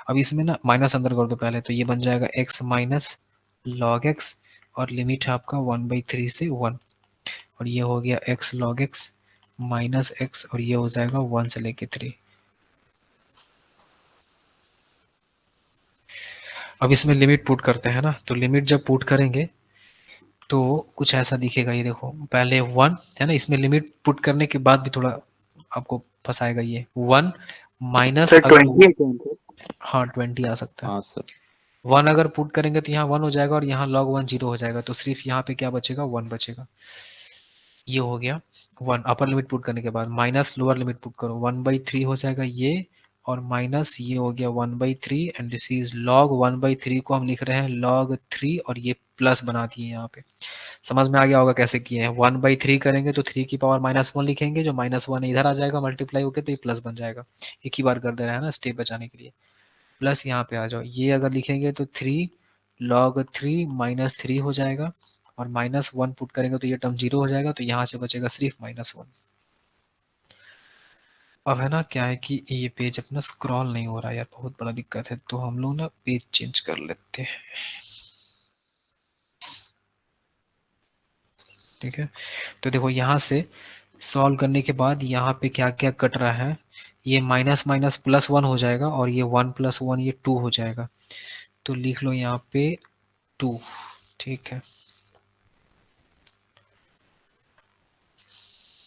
अब इसमें ना माइनस अंदर कर दो पहले, तो ये बन जाएगा x माइनस log x, और लिमिट है आपका 1/3 से 1, और ये हो गया x log x minus x, और ये हो जाएगा 1 से लेके 3। अब इसमें लिमिट पुट करते हैं ना, तो लिमिट जब पुट करेंगे तो कुछ ऐसा दिखेगा, ये देखो पहले 1 है ना, इसमें लिमिट पुट करने के बाद भी थोड़ा आपको फंसाएगा ये 1 माइनस, सर अगर 20 है क्या आंसर? हाँ 20 आ सकता है। हाँ सर। 1 अगर पुट करेंगे तो यहाँ 1 हो जाएगा, और यहाँ log 1 0 हो जाएगा, तो सिर्फ यहाँ पे क्या बचेगा, 1 बचेगा। ये हो गया 1 अपर लिमिट पुट करने के बाद, माइनस लोअर लिमिट पुट करो 1/3 हो जाएगा ये, और माइनस ये हो गया 1/3, एंड दिस इज log 1/3 को हम लिख रहे हैं log 3, और ये प्लस बना दिए यहाँ पे। समझ में आ गया होगा कैसे किए हैं। 1/3 करेंगे तो 3 की पावर -1 लिखेंगे, जो -1 इधर आ जाएगा मल्टीप्लाई होके, तो ये प्लस बन जाएगा। एक ही बार कर दे रहा है ना स्टेप बचाने के लिए। प्लस यहाँ पे आ जाओ, ये अगर लिखेंगे तो 3 log 3 -3 हो जाएगा, और -1 पुट करेंगे तो ये टर्म 0 हो जाएगा, तो यहाँ से बचेगा सिर्फ -1। अब है ना क्या है कि ये पेज अपना स्क्रॉल नहीं हो रहा है यार, बहुत बड़ा दिक्कत है, तो हम लोग ना पेज चेंज कर लेते हैं, ठीक है। तो देखो यहाँ से सॉल्व करने के बाद यहाँ पे क्या क्या कट रहा है, ये माइनस माइनस प्लस 1 हो जाएगा, और ये 1 + 1 ये 2 हो जाएगा, तो लिख लो यहाँ पे 2, ठीक है।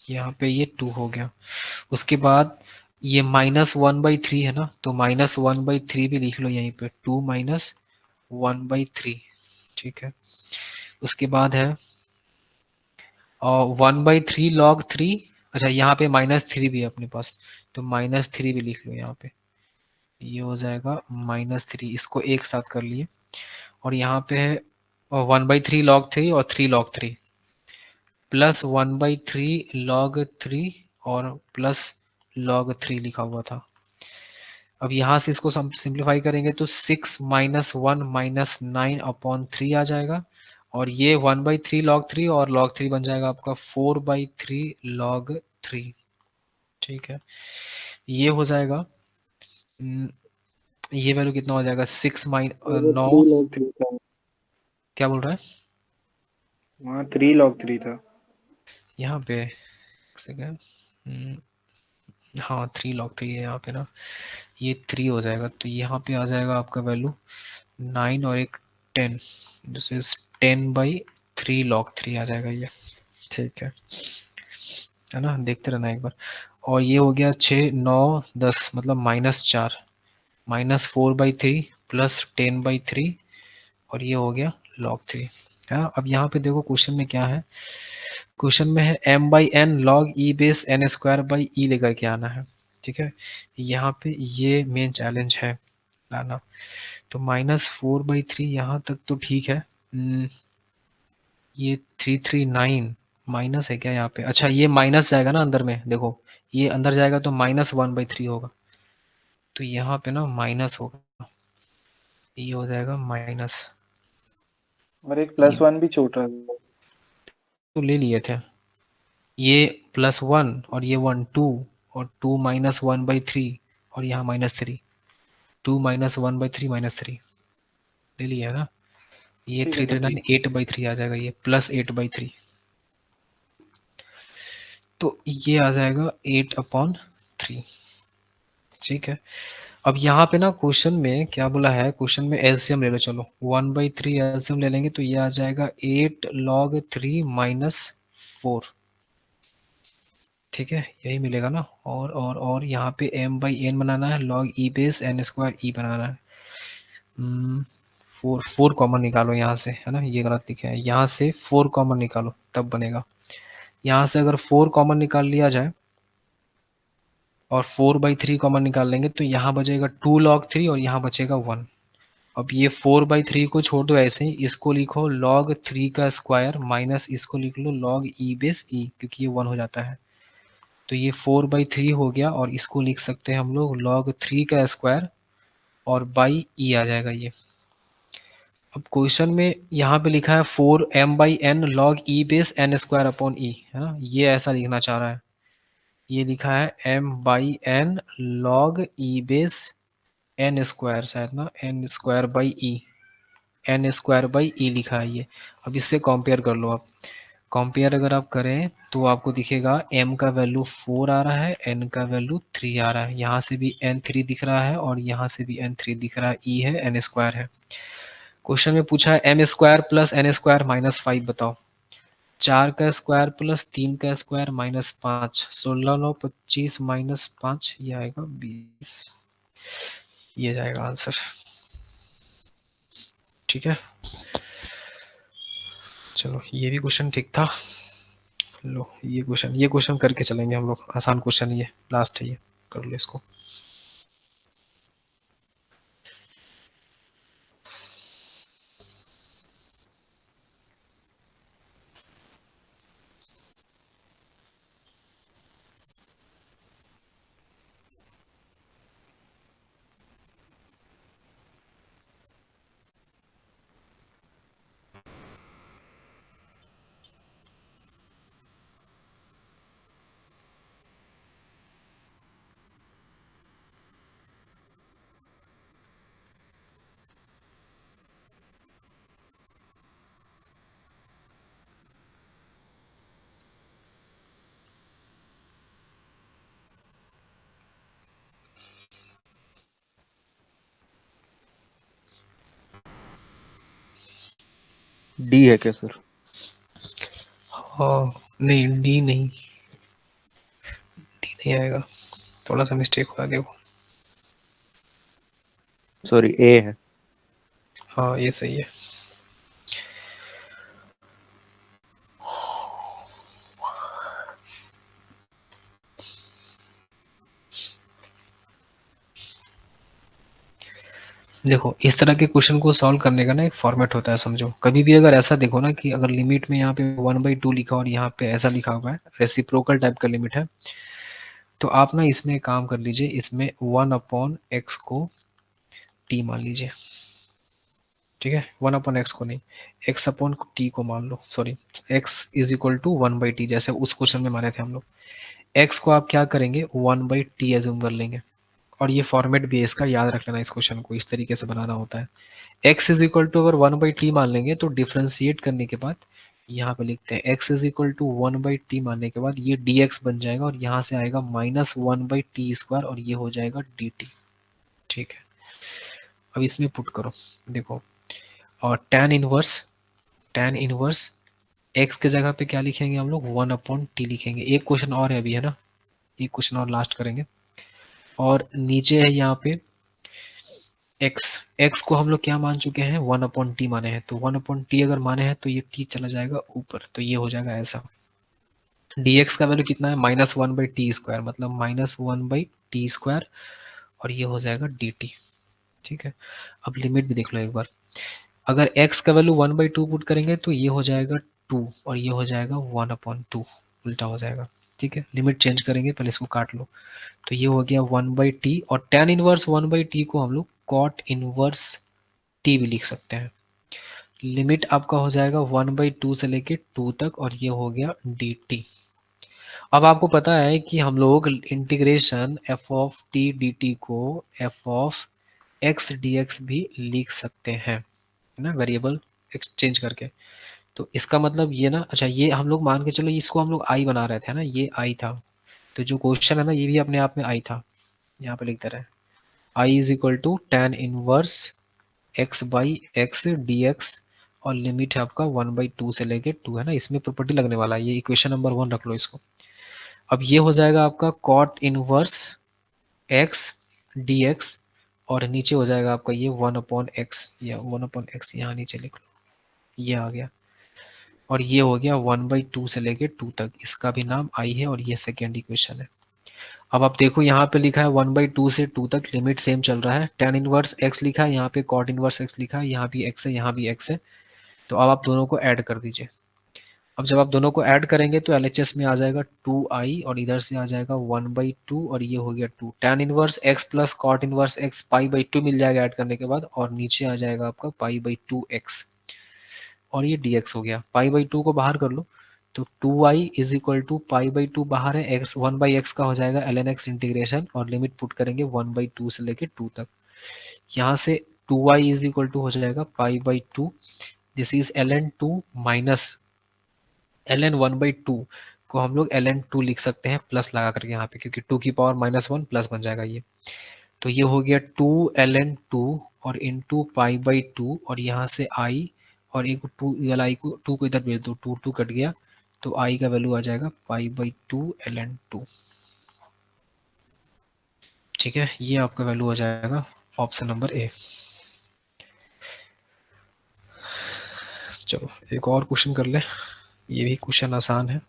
यहाँ पे ये 2 हो गया। उसके बाद ये -1/3 है ना, तो -1/3 भी लिख लो यहीं पे, 2 - 1/3, ठीक है। उसके बाद है और 1/3 log 3, अच्छा यहाँ पे -3 भी है अपने पास, तो -3 भी लिख लो यहाँ पे, ये हो जाएगा -3, इसको एक साथ कर लिए। और यहाँ पे है 1/3 log 3 और 3 log 3, प्लस 1/3 log 3 और प्लस log 3 लिखा हुआ था। अब यहाँ से इसको सिंप्लीफाई करेंगे तो 6 - 1 - 9/3 आ जाएगा, और ये 1/3 log 3 और log 3 बन जाएगा आपका 4/3 log 3। ठीक है, ये हो जाएगा ये वैल्यू कितना हो जाएगा 6 9 3 log 3 था, क्या बोल रहा है वहाँ 3 log 3 था। यहाँ पे? एक सेकेंड, हाँ 3 log 3 है यहाँ पे ना, ये 3 हो जाएगा, तो यहाँ पे आ जाएगा आपका वैल्यू 9 और एक 10, दिस इज 10/3 log 3 आ जाएगा ये। ठीक है ना, देखते रहना एक बार। और ये हो गया 6 9 10 मतलब -4 -4/3 प्लस 10/3 और ये हो गया log 3। हाँ, अब यहाँ पे देखो क्वेश्चन में क्या है, क्वेश्चन में है m/n log e base n square by e लेकर के आना है। ठीक है, यहाँ पे ये मेन चैलेंज है लाना। तो -4/3 यहाँ तक तो ठीक है। ये 339 माइनस है क्या यहाँ पे? अच्छा ये माइनस जाएगा ना अंदर में, देखो ये अंदर जाएगा तो -1/3 होगा, तो यहाँ पे ना माइनस होगा, ये हो जाएगा माइनस। और एक +1 भी छोटा था। तो ले लिए थे ये +1 और ये 1 2 और 2 -1/3 और यहाँ -3, 2 -1/3 -3 ले लिया है ना। ये ठीक है सर, 339 8/3 आ जाएगा, ये +8/3, तो ये आ जाएगा 8/3। ठीक है, अब यहाँ पे ना क्वेश्चन में क्या बोला है, क्वेश्चन में एलसीएम ले लो, चलो 1/3 एलसीएम ले लेंगे तो ये आ जाएगा 8 log 3 -4। ठीक है, यही मिलेगा ना। और यहाँ पे m/n बनाना है, log e base n square e बनाना है। 4 कॉमन निकालो यहाँ से, है ना, ये गलत लिखा है, यहाँ से 4 कॉमन निकालो तब बनेगा। यहाँ से अगर 4 कॉमन निकाल लिया जाए और 4/3 कॉमन निकाल लेंगे तो यहाँ बचेगा 2 log 3 और यहाँ बचेगा 1। अब ये 4/3 को छोड़ दो ऐसे ही, इसको लिखो log 3 का स्क्वायर माइनस इसको लिख लो log e बेस e, क्योंकि ये 1 हो जाता है, तो ये 4/3 हो गया और इसको लिख सकते हैं हम लोग log 3 का स्क्वायर और बाई e आ जाएगा ये। अब क्वेश्चन में यहाँ पे लिखा है 4m/n log e base n square upon e, है ना, ये ऐसा लिखना चाह रहा है, ये लिखा है m/n log e base n square शायद ना, n square by e, n square by e लिखा है ये। अब इससे कंपेयर कर लो आप, कंपेयर अगर आप करें तो आपको दिखेगा m का वैल्यू 4 आ रहा है, n का वैल्यू 3 आ रहा है, यहाँ से भी n3 दिख रहा है और यहाँ से भी n3 दिख रहा है, e है n स्क्वायर है। क्वेश्चन में पूछा है m square plus n square -5 बताओ, 4 का स्क्वायर प्लस 3 का स्क्वायर -5, 16 9 25 -5, ये आएगा 20, ये जाएगा आंसर। ठीक है, चलो ये भी क्वेश्चन ठीक था। लो ये क्वेश्चन करके चलेंगे हम लोग, आसान क्वेश्चन, ये लास्ट है, ये कर लो इसको। डी है क्या सर? हाँ नहीं, डी नहीं, डी नहीं आएगा, थोड़ा सा मिस्टेक हो गया वो। सॉरी, ए है। हाँ ये सही है। देखो इस तरह के क्वेश्चन को सॉल्व करने का ना एक फॉर्मेट होता है, समझो। कभी भी अगर ऐसा देखो ना कि अगर लिमिट में यहाँ पे 1/2 लिखा और यहाँ पे ऐसा लिखा हुआ है, रेसिप्रोकल टाइप का लिमिट है, तो आप ना इसमें काम कर लीजिए, इसमें 1/x को t मान लीजिए। ठीक है, 1/x को नहीं, x/t को मान लो, sorry x is equal to 1/t, जैसे उस क्वेश्चन में माने थे हम लोग। x को आप क्या करेंगे 1/t एज्यूम कर लेंगे, और ये फॉर्मेट भी है इसका, याद रख लेना, इस क्वेश्चन को इस तरीके से बनाना होता है। x इज इक्वल टू अगर 1/t मान लेंगे तो डिफ्रेंशिएट करने के बाद यहाँ पे लिखते हैं x is equal to 1/t मानने के बाद ये dx बन जाएगा, और यहाँ से आएगा -1/t² और ये हो जाएगा dt। ठीक है, अब इसमें पुट करो, देखो, और tan इनवर्स x के जगह पे क्या लिखेंगे हम लोग 1/t लिखेंगे। एक क्वेश्चन और है अभी, है ना, एक क्वेश्चन और लास्ट करेंगे, और नीचे है यहाँ पे x को हम लोग क्या मान चुके हैं 1/t माने हैं, तो 1/t अगर माने हैं तो ये t चला जाएगा ऊपर, तो ये हो जाएगा ऐसा। dx का वैल्यू कितना है -1/t², मतलब -1/t², और ये हो जाएगा dt। ठीक है, अब लिमिट भी देख लो एक बार, अगर x का वैल्यू 1/2 पुट करेंगे तो ये हो जाएगा 2 और ये हो जाएगा 1/2, उल्टा हो जाएगा। ठीक है, लिमिट चेंज करेंगे, पहले इसको काट लो, तो ये हो गया 1/t, और tan इनवर्स 1/t को हम लोग cot इनवर्स t भी लिख सकते हैं। लिमिट आपका हो जाएगा 1/2 से लेके 2 तक, और ये हो गया dt। अब आपको पता है कि हम लोग integration f of t dt को f ऑफ x dx भी लिख सकते हैं, है ना, वेरिएबल एक्सचेंज करके। तो इसका मतलब ये ना, अच्छा ये हम लोग मान के चलो इसको हम लोग i बना रहे थे ना, ये i था, तो जो क्वेश्चन है ना ये भी अपने आप में i था, यहाँ पे लिखते रहे i is equal to tan inverse x/x dx, और लिमिट है आपका 1/2 से लेके 2, है ना, इसमें प्रॉपर्टी लगने वाला है, ये इक्वेशन नंबर 1 रख लो इसको। अब ये हो जाएगा आपका cot इनवर्स x dx, और नीचे हो जाएगा आपका ये 1/x, या 1/x यहाँ नीचे लिख लो, ये आ गया, और ये हो गया 1/2 से लेके 2 तक, इसका भी नाम i है, और ये सेकेंड इक्वेशन है। अब आप देखो यहाँ पे लिखा है 1/2 से 2 तक, लिमिट सेम चल रहा है, tan इनवर्स x लिखा है, यहाँ पे cot इनवर्स x लिखा है, यहाँ भी x है, यहाँ भी x है, तो अब आप दोनों को ऐड कर दीजिए। अब जब आप दोनों को ऐड करेंगे तो LHS में आ जाएगा 2i, और इधर से आ जाएगा 1/2, और ये हो गया 2, tan inverse x plus cot inverse x π/2 मिल जाएगा ऐड करने के बाद, और नीचे आ जाएगा आपका π/2x, और ये dx हो गया। π/2 को बाहर कर लो, तो 2i इज इक्वल टू π/2 बाहर है, x 1/x का हो जाएगा ln x इंटीग्रेशन, और लिमिट पुट करेंगे 1/2 से लेके 2 तक, यहाँ से 2i इज इक्वल टू हो जाएगा π/2, this is ln 2 minus ln 1/2 को हम लोग ln 2 लिख सकते हैं प्लस लगा करके यहाँ पे, क्योंकि 2 की पावर -1 प्लस बन जाएगा ये, तो ये हो गया 2 ln 2 और इंटू π/2, और यहाँ से i, और एक 2 वाला i को 2 को इधर भेज दो, 2 कट गया, तो i का वैल्यू आ जाएगा π/2 ln 2। ठीक है, ये आपका वैल्यू हो जाएगा ऑप्शन नंबर ए। चलो एक और क्वेश्चन कर ले, ये भी क्वेश्चन आसान है,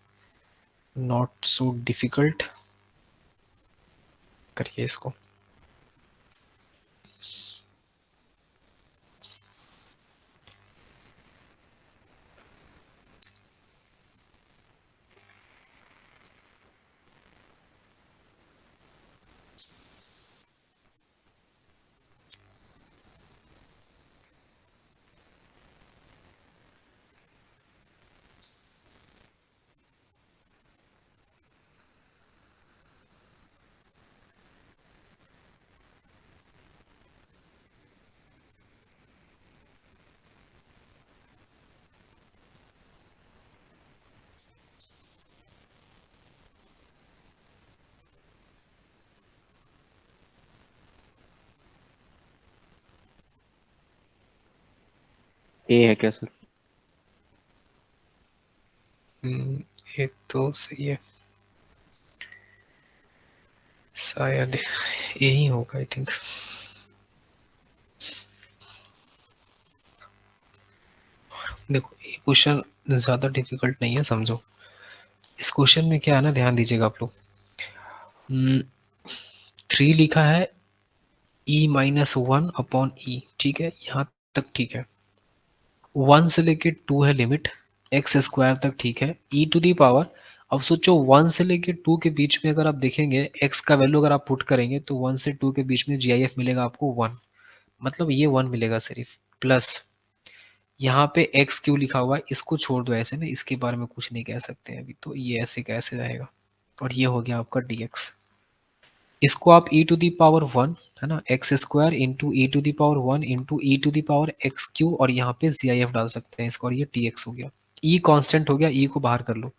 नॉट सो डिफिकल्ट, करिए इसको। ए है क्या सर? ये तो सही है, शायद यही होगा, आई थिंक। देखो ये क्वेश्चन ज़्यादा डिफिकल्ट नहीं है, समझो इस क्वेश्चन में क्या है ना, ध्यान दीजिएगा आप लोग। 3 लिखा है e-1/e, ठीक है, यहाँ तक ठीक है, 1 से लेके 2 है लिमिट, x² तक ठीक है, e टू दी पावर। अब सोचो 1 से लेके 2 के बीच में अगर आप देखेंगे x का वैल्यू अगर आप पुट करेंगे तो 1 से 2 के बीच में GIF मिलेगा आपको 1, मतलब ये 1 मिलेगा सिर्फ, प्लस यहाँ पे एक्स क्यू लिखा हुआ है, इसको छोड़ दो ऐसे ना, इसके बारे में कुछ नहीं कह सकते हैं अभी, तो ये ऐसे कैसे रहेगा, और ये हो गया आपका dx। इसको आप e टू दी पावर 1 है ना, x square into e to the power 1 into e to the power x cube, और यहाँ पे GIF डाल सकते हैं इसको, और ये dx हो गया। e कांस्टेंट हो गया, e को बाहर कर लो,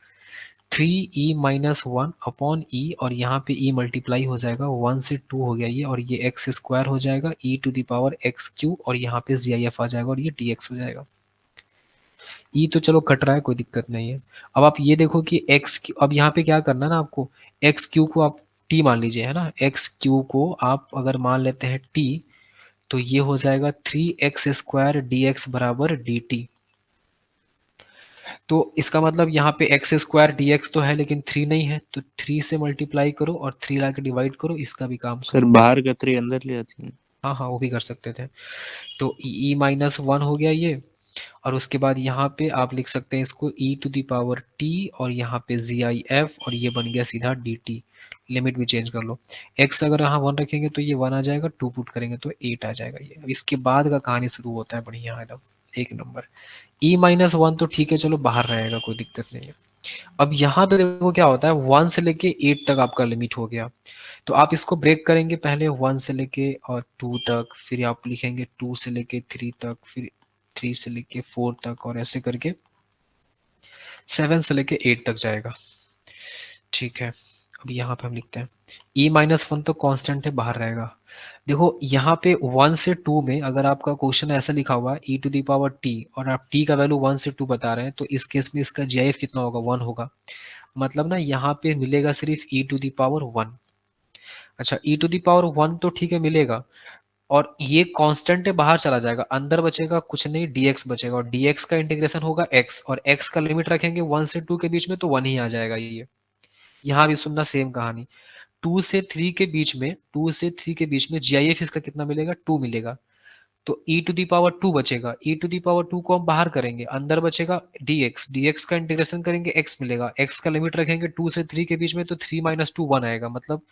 3e माइनस 1 अपॉन e, और यहाँ पे e मल्टीप्लाई हो जाएगा 1 से 2 हो गया ये, और ये एक्स स्क्वायर हो जाएगा e to the power x cube, और यहाँ पे GIF आ जाएगा, और ये dx हो जाएगा। e तो चलो कट रहा है, कोई दिक्कत नहीं है। अब आप ये देखो कि x, अब यहाँ पे क्या करना है ना आपको, एक्स क्यू को आप t मान लीजिए है ना, एक्स क्यू को आप अगर मान लेते हैं t, तो ये हो जाएगा 3x स्क्वायर dx बराबर dt। तो इसका मतलब यहाँ पे एक्स स्क्वायर dx तो है लेकिन 3 नहीं है, तो 3 से मल्टीप्लाई करो और 3 ला के डिवाइड करो, इसका भी काम सर करो। बाहर का 3 अंदर ले आती है। हाँ हाँ, वो भी कर सकते थे। तो e माइनस 1 हो गया ये, और उसके बाद यहाँ पे आप लिख सकते हैं इसको e to the power t, और यहाँ पे GIF, और ये बन गया सीधा dt। लिमिट भी चेंज कर लो, x अगर यहाँ 1 रखेंगे तो ये 1 आ जाएगा, 2 पुट करेंगे तो 8 आ जाएगा ये। अब इसके बाद का कहानी शुरू होता है बढ़िया एकदम, एक नंबर। e माइनस 1 तो ठीक है, चलो बाहर रहेगा, कोई दिक्कत नहीं है। अब यहाँ पे देखो क्या होता है, 1 से लेके 8 तक आपका लिमिट हो गया, तो आप इसको ब्रेक करेंगे पहले 1 से लेके और 2 तक, फिर आप लिखेंगे 2 से लेके 3 तक, फिर 3 से लेके 4 तक, और ऐसे करके 7 से लेके 8 तक जाएगा। ठीक है, अब यहाँ पे हम लिखते हैं e माइनस 1 तो कांस्टेंट है, बाहर रहेगा। देखो यहाँ पे 1 से 2 में अगर आपका क्वेश्चन ऐसा लिखा हुआ है e to the power t, और आप t का वैल्यू 1 से 2 बता रहे हैं, तो इस केस में इसका GIF कितना होगा, 1 होगा। मतलब ना यहाँ पे मिलेगा सिर्फ e टू दी पावर 1। अच्छा, e टू दी पावर 1 तो ठीक है मिलेगा, और ये कांस्टेंट है, बाहर चला जाएगा, अंदर बचेगा कुछ नहीं, dx बचेगा, और dx का इंटीग्रेशन होगा x, और x का लिमिट रखेंगे 1 से 2 के बीच में, तो 1 ही आ जाएगा ये। यहाँ भी सुनना सेम कहानी, 2 से 3 के बीच में, 2 से 3 के बीच में GIF इसका कितना मिलेगा, 2 मिलेगा, तो e टू दी पावर 2 बचेगा, e टू दी पावर 2 को हम बाहर करेंगे, अंदर बचेगा dx, dx का इंटीग्रेशन करेंगे x मिलेगा, x का लिमिट रखेंगे 2 से 3 के बीच में, तो 3 माइनस 2 1 आएगा, मतलब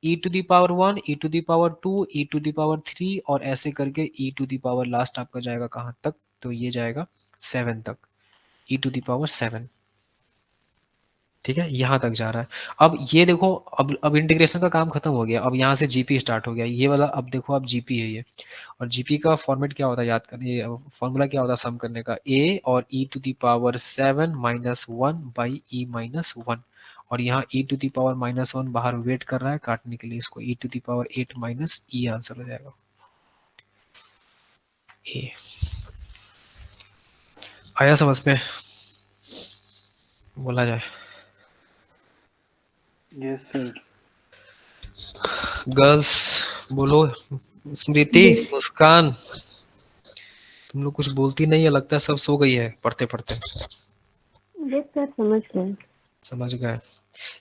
e to the power 1, e to the power 2, e to the power 3, और ऐसे करके e to the power last आपका जाएगा कहाँ तक, तो ये जाएगा 7 तक, e टू दी पावर 7। ठीक है, यहाँ तक जा रहा है। अब ये देखो, अब इंटीग्रेशन का काम खत्म हो गया, अब यहाँ से जीपी स्टार्ट हो गया, ये वाला अब देखो, अब जीपी है ये, और जीपी का फॉर्मेट क्या होता है याद करने, फॉर्मूला क्या होता है सम करने का, a और e to the power 7 minus 1 by e minus 1, और यहाँ e to the power minus 1 बाहर वेट कर रहा है काटने के लिए, इसको e to the power 8 minus e answer हो जाएगा a। आया समझ में, बोला जाए। Yes sir. गर्ल्स बोलो, स्मृति, Yes. मुस्कान, तुम लोग कुछ बोलती नहीं है, लगता है सब सो गई है पढ़ते पढ़ते। यस सर, समझ गए। समझ गए।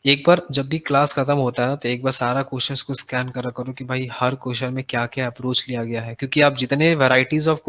एक बार जब भी क्लास खत्म होता है तो एक बार सारा क्वेश्चंस को स्कैन करा करो कि भाई हर क्वेश्चन में क्या क्या अप्रोच लिया गया है, क्योंकि आप जितने वैरायटीज ऑफ